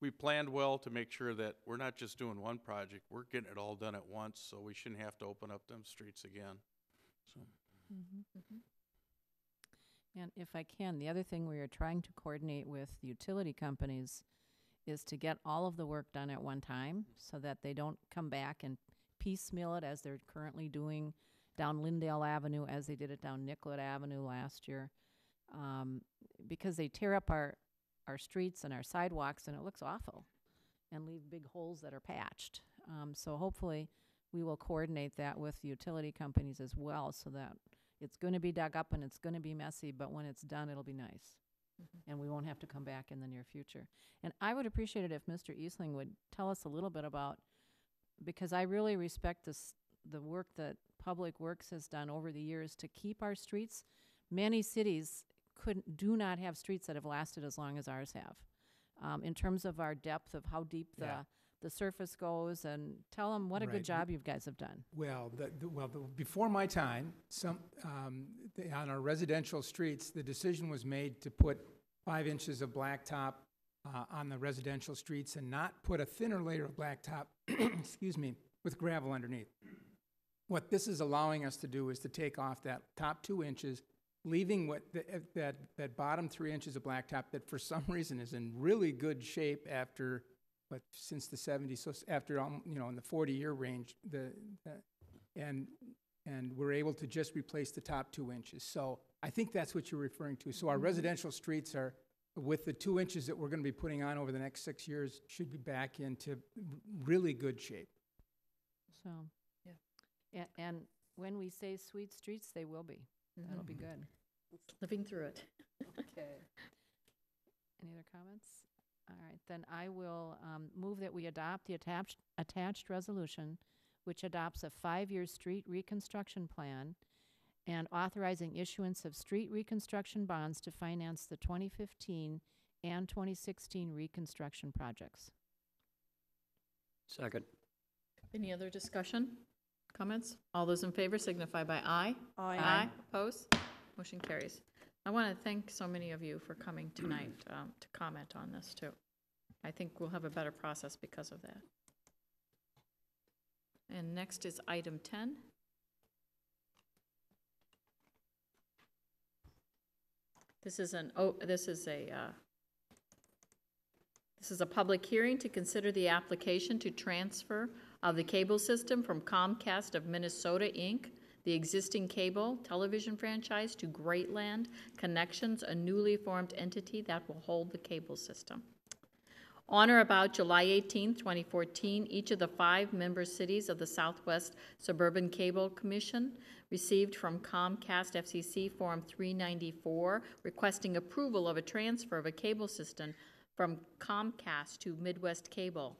we planned well to make sure that we're not just doing one project, we're getting it all done at once, so we shouldn't have to open up them streets again. So. And if I can, the other thing we are trying to coordinate with the utility companies is to get all of the work done at one time, so that they don't come back and piecemeal it as they're currently doing down Lyndale Avenue, as they did it down Nicollet Avenue last year. because they tear up our streets and our sidewalks, and it looks awful, and leave big holes that are patched. So hopefully, we will coordinate that with the utility companies as well, so that it's going to be dug up and it's going to be messy, but when it's done, it'll be nice. And we won't have to come back in the near future. And I would appreciate it if Mr. Eastling would tell us a little bit about, because I really respect the work that Public Works has done over the years to keep our streets. Many cities do not have streets that have lasted as long as ours have. In terms of our depth of how deep the surface goes, and tell them what a good job you guys have done. Well, before my time, on our residential streets, the decision was made to put 5 inches of blacktop on the residential streets and not put a thinner layer of blacktop, excuse me, with gravel underneath. What this is allowing us to do is to take off that top 2 inches, leaving that bottom 3 inches of blacktop that for some reason is in really good shape after, since the 70s, so after, in the 40-year range, and we're able to just replace the top 2 inches. So I think that's what you're referring to. So our residential streets are, with the 2 inches that we're going to be putting on over the next 6 years, should be back into really good shape. So, and when we say sweet streets, they will be. That'll be good. Living through it. Okay. Any other comments? All right, then I will move that we adopt the attached resolution, which adopts a 5-year street reconstruction plan and authorizing issuance of street reconstruction bonds to finance the 2015 and 2016 reconstruction projects. Second. Any other discussion, comments? All those in favor signify by aye. Aye. Opposed? Motion carries. I want to thank so many of you for coming tonight to comment on this, too. I think we'll have a better process because of that. And next is item 10. This is a public hearing to consider the application to transfer of the cable system from Comcast of Minnesota, Inc., the existing cable television franchise, to Greatland Connections, a newly formed entity that will hold the cable system. On or about July 18, 2014, each of the 5 member cities of the Southwest Suburban Cable Commission received from Comcast FCC Form 394 requesting approval of a transfer of a cable system from Comcast to Midwest Cable.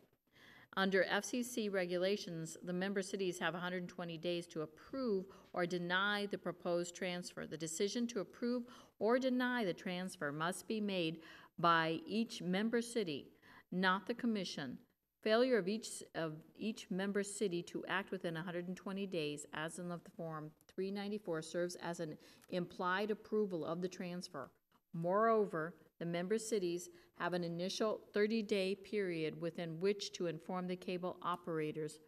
Under FCC regulations, the member cities have 120 days to approve or deny the proposed transfer. The decision to approve or deny the transfer must be made by each member city, not the commission. Failure of each member city to act within 120 days, as in the Form 394, serves as an implied approval of the transfer. Moreover, the member cities have an initial 30-day period within which to inform the cable operators.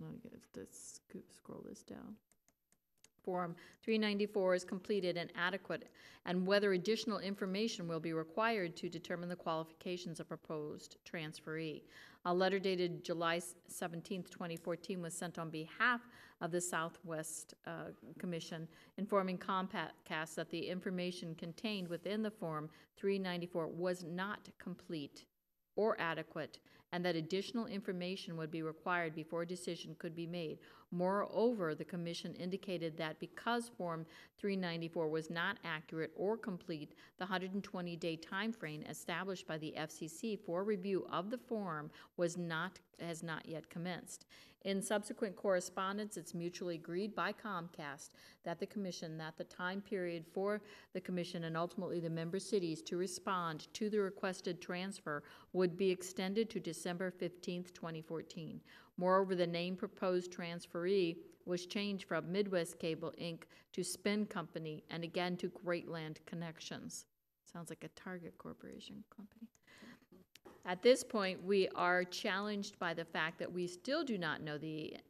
Let me scroll this down. Form 394 is completed and adequate, and whether additional information will be required to determine the qualifications of proposed transferee. A letter dated July 17, 2014 was sent on behalf of the Southwest Commission, informing Comcast that the information contained within the Form 394 was not complete or adequate, and that additional information would be required before a decision could be made. Moreover, the Commission indicated that because Form 394 was not accurate or complete, the 120-day time frame established by the FCC for review of the form has not yet commenced. In subsequent correspondence, it's mutually agreed by Comcast that the time period for the Commission and ultimately the member cities to respond to the requested transfer would be extended to December 15, 2014. Moreover, the name proposed transferee was changed from Midwest Cable, Inc. to Spin Company and again to Greatland Connections. Sounds like a Target Corporation company. At this point, we are challenged by the fact that we still do not know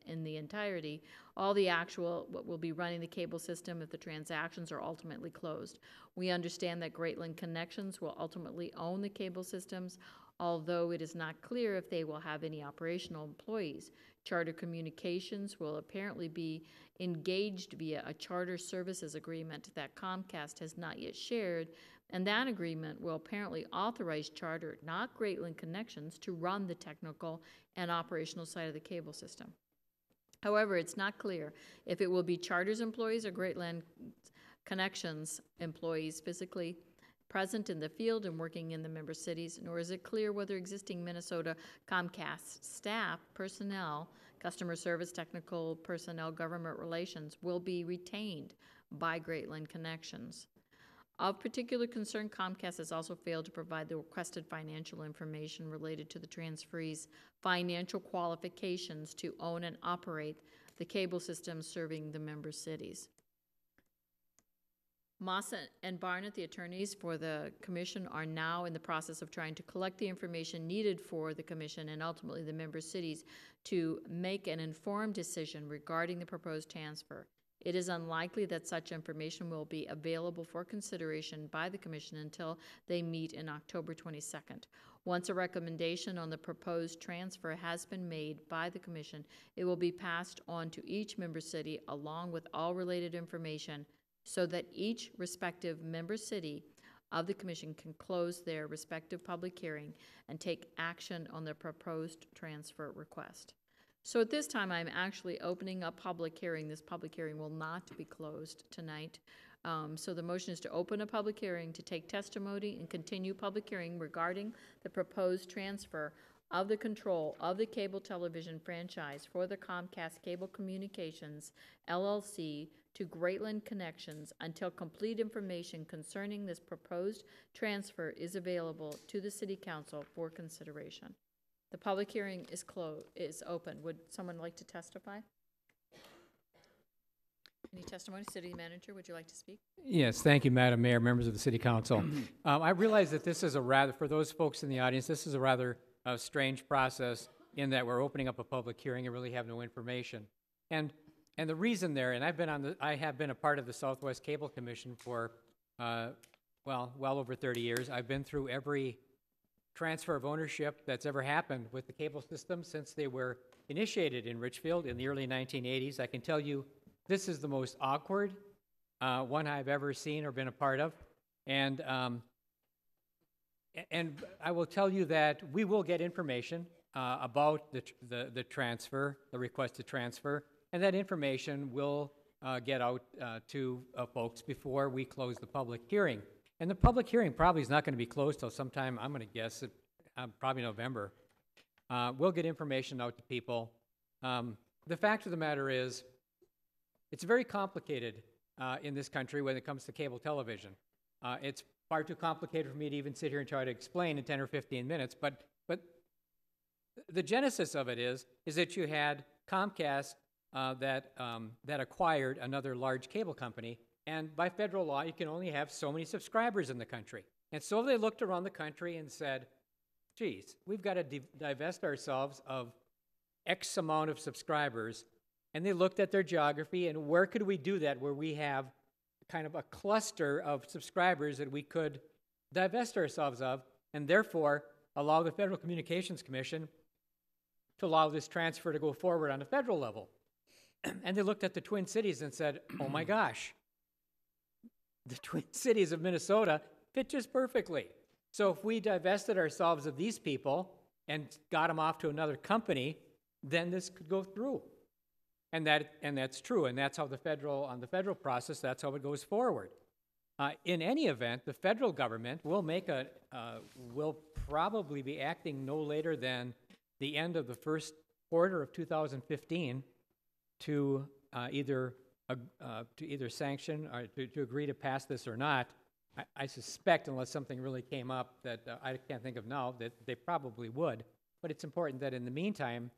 in the entirety all the actual what will be running the cable system if the transactions are ultimately closed. We understand that Greatland Connections will ultimately own the cable systems, although it is not clear if they will have any operational employees. Charter Communications will apparently be engaged via a charter services agreement that Comcast has not yet shared, and that agreement will apparently authorize Charter, not Greatland Connections, to run the technical and operational side of the cable system. However, it's not clear if it will be Charter's employees or Greatland Connections employees physically present in the field and working in the member cities, nor is it clear whether existing Minnesota Comcast staff, personnel, customer service, technical personnel, government relations will be retained by Greatland Connections. Of particular concern, Comcast has also failed to provide the requested financial information related to the transferee's financial qualifications to own and operate the cable system serving the member cities. Moss and Barnett, the attorneys for the commission, are now in the process of trying to collect the information needed for the commission and ultimately the member cities to make an informed decision regarding the proposed transfer. It is unlikely that such information will be available for consideration by the commission until they meet in October 22nd. Once a recommendation on the proposed transfer has been made by the commission, it will be passed on to each member city along with all related information so that each respective member city of the commission can close their respective public hearing and take action on the proposed transfer request. So at this time, I'm actually opening a public hearing. This public hearing will not be closed tonight. So the motion is to open a public hearing, to take testimony and continue public hearing regarding the proposed transfer of the control of the cable television franchise for the Comcast Cable Communications, LLC, to Greatland Connections until complete information concerning this proposed transfer is available to the City Council for consideration. The public hearing is open. Would someone like to testify? Any testimony? City Manager, would you like to speak? Yes, thank you, Madam Mayor, members of the City Council. I realize that this is a rather, for those folks in the audience, this is a rather strange process in that we're opening up a public hearing and really have no information. And the reason there, and I have been a part of the Southwest Cable Commission for, well over 30 years. I've been through every transfer of ownership that's ever happened with the cable system since they were initiated in Richfield in the early 1980s. I can tell you this is the most awkward one I've ever seen or been a part of. And I will tell you that we will get information about the transfer, the request to transfer, and that information will get out to folks before we close the public hearing. And the public hearing probably is not going to be closed till sometime, I'm going to guess, probably November. We'll get information out to people. The fact of the matter is, it's very complicated in this country when it comes to cable television. It's far too complicated for me to even sit here and try to explain in 10 or 15 minutes, but the genesis of it is that you had Comcast that acquired another large cable company, and by federal law, you can only have so many subscribers in the country. And so they looked around the country and said, geez, we've got to divest ourselves of X amount of subscribers. And they looked at their geography and where could we do that where we have kind of a cluster of subscribers that we could divest ourselves of and therefore allow the Federal Communications Commission to allow this transfer to go forward on a federal level. And they looked at the Twin Cities and said, oh my gosh, the Twin Cities of Minnesota fit just perfectly. So if we divested ourselves of these people and got them off to another company, then this could go through. And that's true, and that's how on the federal process, that's how it goes forward. In any event, the federal government will will probably be acting no later than the end of the first quarter of 2015 to either sanction or to agree to pass this or not. I suspect, unless something really came up that I can't think of now, that they probably would. But it's important that in the meantime,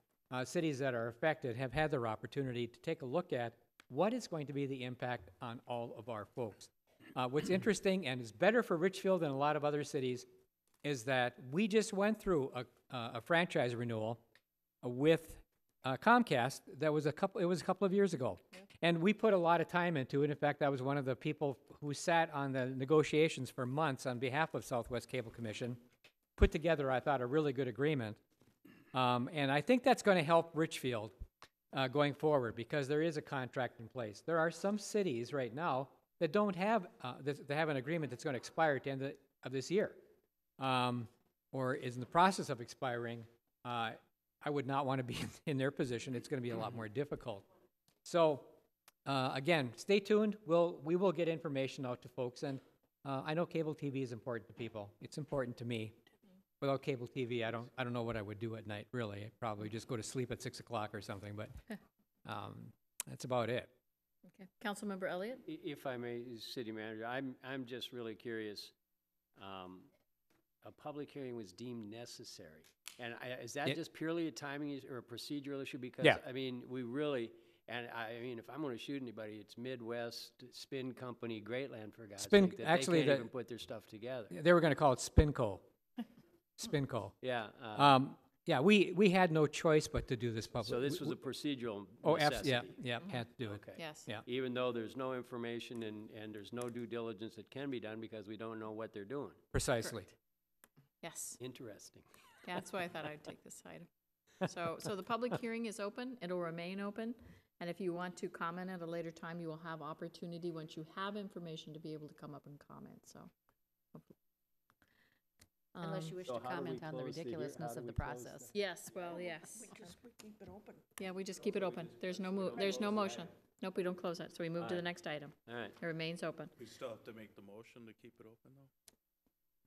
cities that are affected have had their opportunity to take a look at what is going to be the impact on all of our folks. What's interesting and is better for Richfield and a lot of other cities is that we just went through a franchise renewal with Comcast that was a couple of years ago. And we put a lot of time into it. In fact, I was one of the people who sat on the negotiations for months on behalf of Southwest Cable Commission, put together, I thought, a really good agreement. And I think that's going to help Richfield going forward because there is a contract in place. There are some cities right now that don't have, they have an agreement that's going to expire at the end of this year, or is in the process of expiring. I would not want to be in their position. It's going to be a lot more difficult. So, again, stay tuned. We will get information out to folks, and I know cable TV is important to people. It's important to me. Without cable TV, I don't know what I would do at night, really. I'd probably just go to sleep at 6 o'clock or something, but that's about it. Okay. Councilmember Elliott? If I may, City Manager, I'm just really curious. A public hearing was deemed necessary. And is that just purely a timing or a procedural issue? Because, Yeah. I mean, we really, and I mean, if I'm going to shoot anybody, it's Midwest Spin Company, Greatland, for God's sake, that actually, they can't even put their stuff together. They were going to call it Spinco. Spinco. Yeah. Yeah, we had no choice but to do this public. So this was a procedural Oh, necessity. yeah, had to do it. Okay. Yes. Yeah. Even though there's no information and there's no due diligence that can be done because we don't know what they're doing. Precisely. Yes. Interesting. Yeah, that's why I thought I'd take this item. So the public hearing is open. It'll remain open. And if you want to comment at a later time, you will have opportunity once you have information to be able to come up and comment, so. Unless you wish So to how do we comment on the close the hear- ridiculousness how do of the we close process. Yes, well, yes. We keep it open. Yeah, we just keep it open. There's no there's no motion. Nope, we don't close it, so we move to the Alright. next item. All right. It remains open. We still have to make the motion to keep it open, though?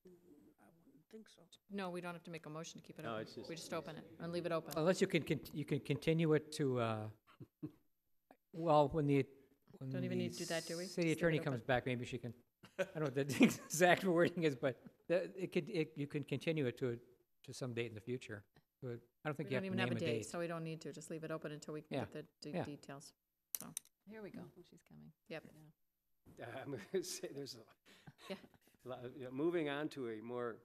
I wouldn't think so. No, we don't have to make a motion to keep it No, open. it's just- We just open it and leave it open. Unless you can continue it to, well, when Don't even need to do that, do we? city Just leave it attorney open. comes back, maybe she can, I don't know what the exact wording is, but you can continue it to some date in the future. I don't think We you don't have to even have name a a date, date. so we don't need to. Just leave it open until we can Yeah. get the Yeah. details. So, Here we go. She's coming. yep. I'm going to say there's Yeah. moving on to a more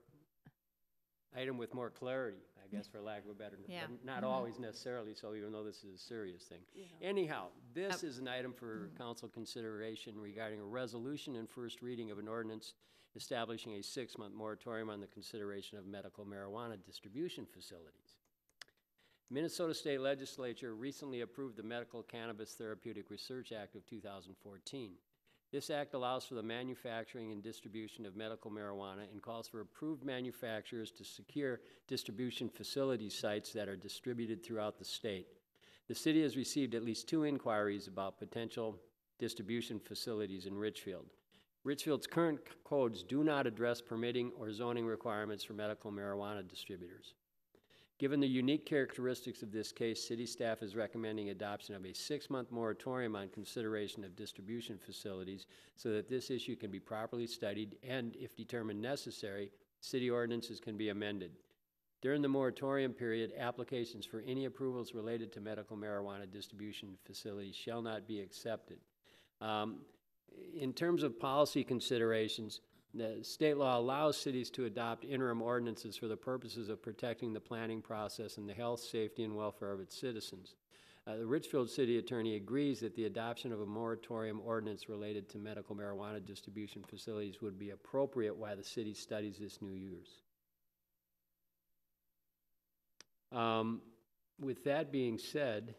item with more clarity, I guess, for lack of a better, Yeah. but not always necessarily so, even though this is a serious thing. Anyhow, this is an item for council consideration regarding a resolution and first reading of an ordinance establishing a 6-month moratorium on the consideration of medical marijuana distribution facilities. Minnesota State Legislature recently approved the Medical Cannabis Therapeutic Research Act of 2014. This act allows for the manufacturing and distribution of medical marijuana and calls for approved manufacturers to secure distribution facility sites that are distributed throughout the state. The city has received at least 2 inquiries about potential distribution facilities in Richfield. Richfield's current codes do not address permitting or zoning requirements for medical marijuana distributors. Given the unique characteristics of this case, city staff is recommending adoption of a 6-month moratorium on consideration of distribution facilities so that this issue can be properly studied and, if determined necessary, city ordinances can be amended. During the moratorium period, applications for any approvals related to medical marijuana distribution facilities shall not be accepted. In terms of policy considerations, the state law allows cities to adopt interim ordinances for the purposes of protecting the planning process and the health, safety, and welfare of its citizens. The Richfield City Attorney agrees that the adoption of a moratorium ordinance related to medical marijuana distribution facilities would be appropriate while the city studies this new use. With that being said,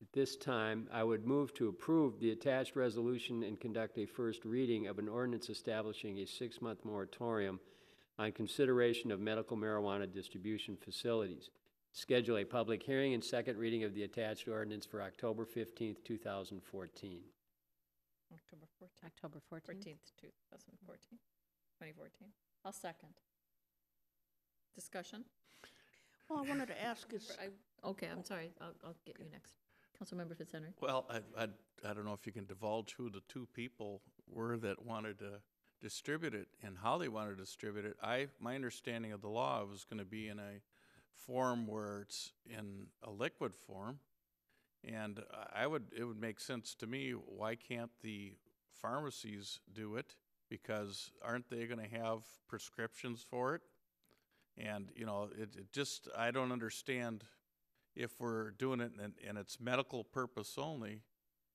at this time, I would move to approve the attached resolution and conduct a first reading of an ordinance establishing a 6-month moratorium on consideration of medical marijuana distribution facilities. Schedule a public hearing and second reading of the attached ordinance for October 15th, 2014. October 14th. October 14th. 2014. I'll second. Discussion? Well, I wanted to ask is, Okay, I'm sorry. I'll get you next. Councilmember Fitzhenry. Well, I don't know if you can divulge who the 2 people were that wanted to distribute it and how they wanted to distribute it. My understanding of the law was going to be in a form where it's in a liquid form, and it would make sense to me, why can't the pharmacies do it? Because aren't they going to have prescriptions for it? And, you know, it just, I don't understand if we're doing it and it's medical purpose only,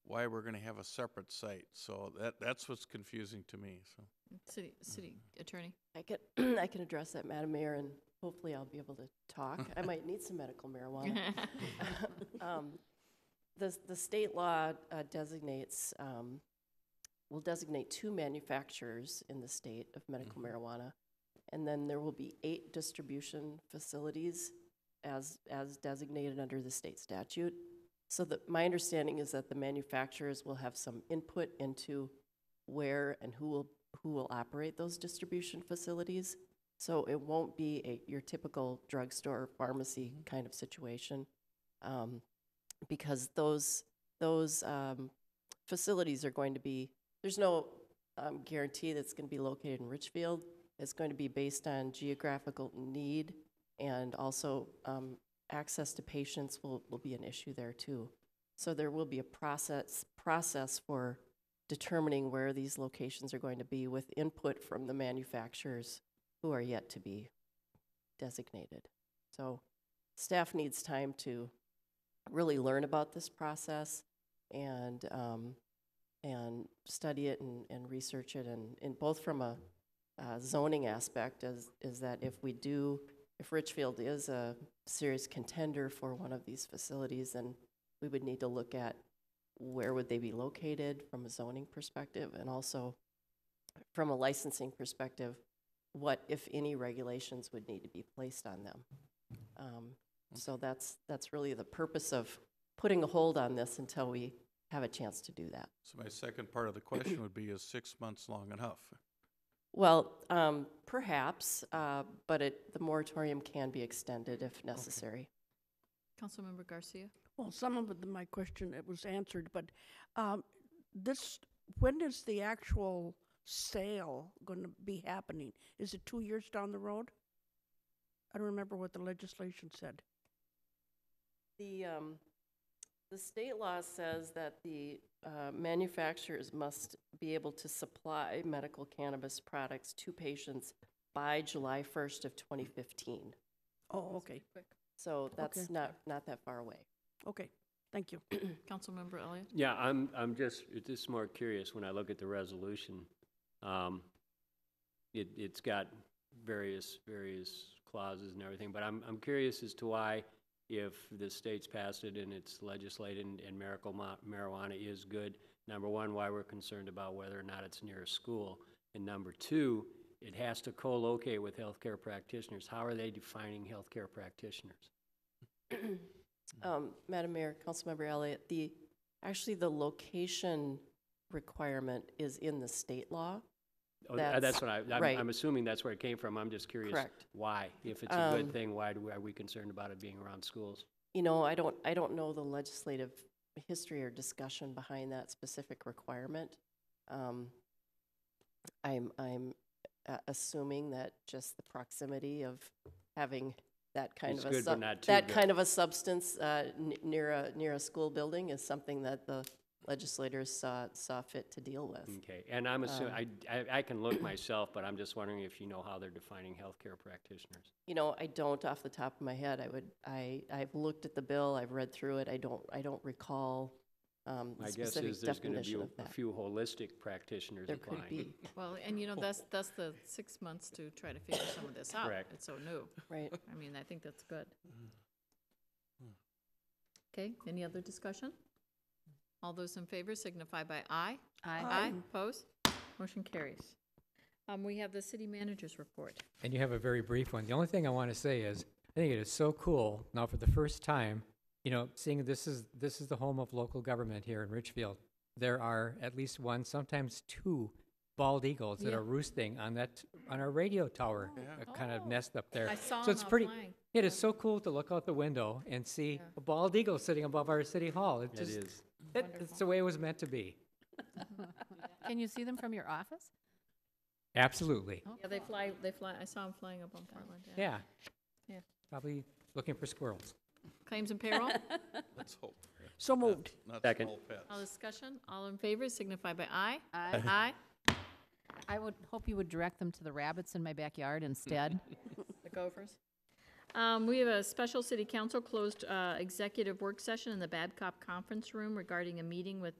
why we're gonna have a separate site. So that's what's confusing to me, so. City Attorney. I can, I can address that, Madam Mayor, and hopefully I'll be able to talk. I might need some medical marijuana. The state law designates, will designate 2 manufacturers in the state of medical marijuana, and then there will be 8 distribution facilities as designated under the state statute. So my understanding is that the manufacturers will have some input into where and who will operate those distribution facilities. So it won't be your typical drugstore or pharmacy kind of situation, because those facilities are going to be, there's no guarantee that it's going to be located in Richfield. It's going to be based on geographical need, and also access to patients will be an issue there too. So there will be a process for determining where these locations are going to be, with input from the manufacturers who are yet to be designated. So staff needs time to really learn about this process and study it and research it, and both from a zoning aspect is that if Richfield is a serious contender for one of these facilities, then we would need to look at where would they be located from a zoning perspective, and also from a licensing perspective, what, if any, regulations would need to be placed on them. So that's really the purpose of putting a hold on this until we have a chance to do that. So my second part of the question would be, is 6 months long enough? Well, perhaps, but the moratorium can be extended if necessary. Councilmember Garcia. Well, some of my question, it was answered, but when is the actual sale going to be happening? Is it 2 years down the road? I don't remember what the legislation said. The state law says that the manufacturers must be able to supply medical cannabis products to patients by July 1st of 2015. Oh, okay. So that's Okay. not that far away. Okay, thank you. Councilmember Elliott. Yeah, I'm just more curious when I look at the resolution. It's got various clauses and everything, but I'm curious as to why, if the state's passed it and it's legislated and medical marijuana is good, number one, why we're concerned about whether or not it's near a school, and number two, it has to co-locate with healthcare practitioners. How are they defining healthcare practitioners? Madam Mayor, Councilmember Elliott, actually the location requirement is in the state law. Oh, that's what right. I'm assuming that's where it came from. I'm just curious. Correct. Why? If it's a good thing, why are we concerned about it being around schools? You know, I don't know the legislative history or discussion behind that specific requirement. I'm assuming that just the proximity of having that kind of a substance near a school building is something that the legislators saw fit to deal with. Okay, and I'm assuming, I can look myself, but I'm just wondering if you know how they're defining healthcare practitioners. You know, I don't off the top of my head. I've looked at the bill, I've read through it. I don't recall My the guess specific is there's going to be definition of a that. few holistic practitioners There applying. could be. Well, and that's the 6 months to try to figure some of this out. Correct. It's so new. Right. I mean, I think that's good. Okay, any other discussion? All those in favor signify by aye. Aye. Opposed? Motion carries. We have the city manager's report. And you have a very brief one. The only thing I want to say is, I think it is so cool, now for the first time, you know, seeing this is the home of local government here in Richfield. There are at least one, sometimes two bald eagles that Yeah. are roosting on our radio tower, kind of nest up there. I saw So it's them pretty. flying. It is so cool to look out the window and see a bald eagle sitting above our city hall. It is. It's the way it was meant to be. Can you see them from your office? Absolutely. Yeah, they fly, I saw them flying up on Portland. Yeah. Yeah. Probably looking for squirrels. Claims and payroll? Let's hope. So moved. Not Second. small pets. All discussion? All in favor signify by aye. Aye. Aye. I would hope you would direct them to the rabbits in my backyard instead. The Gophers. We have a special city council closed executive work session in the Babcock Conference Room regarding a meeting with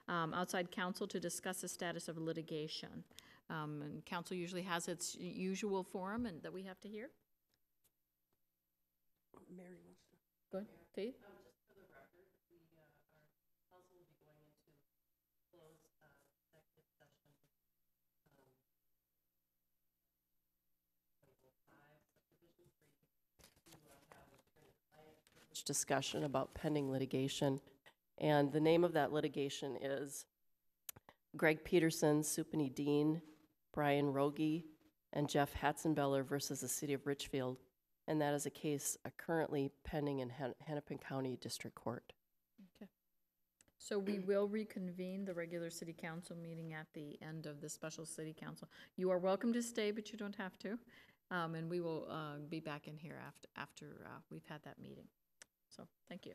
outside counsel to discuss the status of litigation. And council usually has its usual forum and that we have to hear. Mary wants to. Go ahead, Faith. Discussion about pending litigation. And the name of that litigation is Greg Peterson, Supany Dean, Brian Rogie, and Jeff Hatzenbeller versus the City of Richfield. And that is a case currently pending in Hennepin County District Court. Okay. So we will reconvene the regular city council meeting at the end of the special city council. You are welcome to stay, but you don't have to. And we will be back in here after we've had that meeting. So, thank you.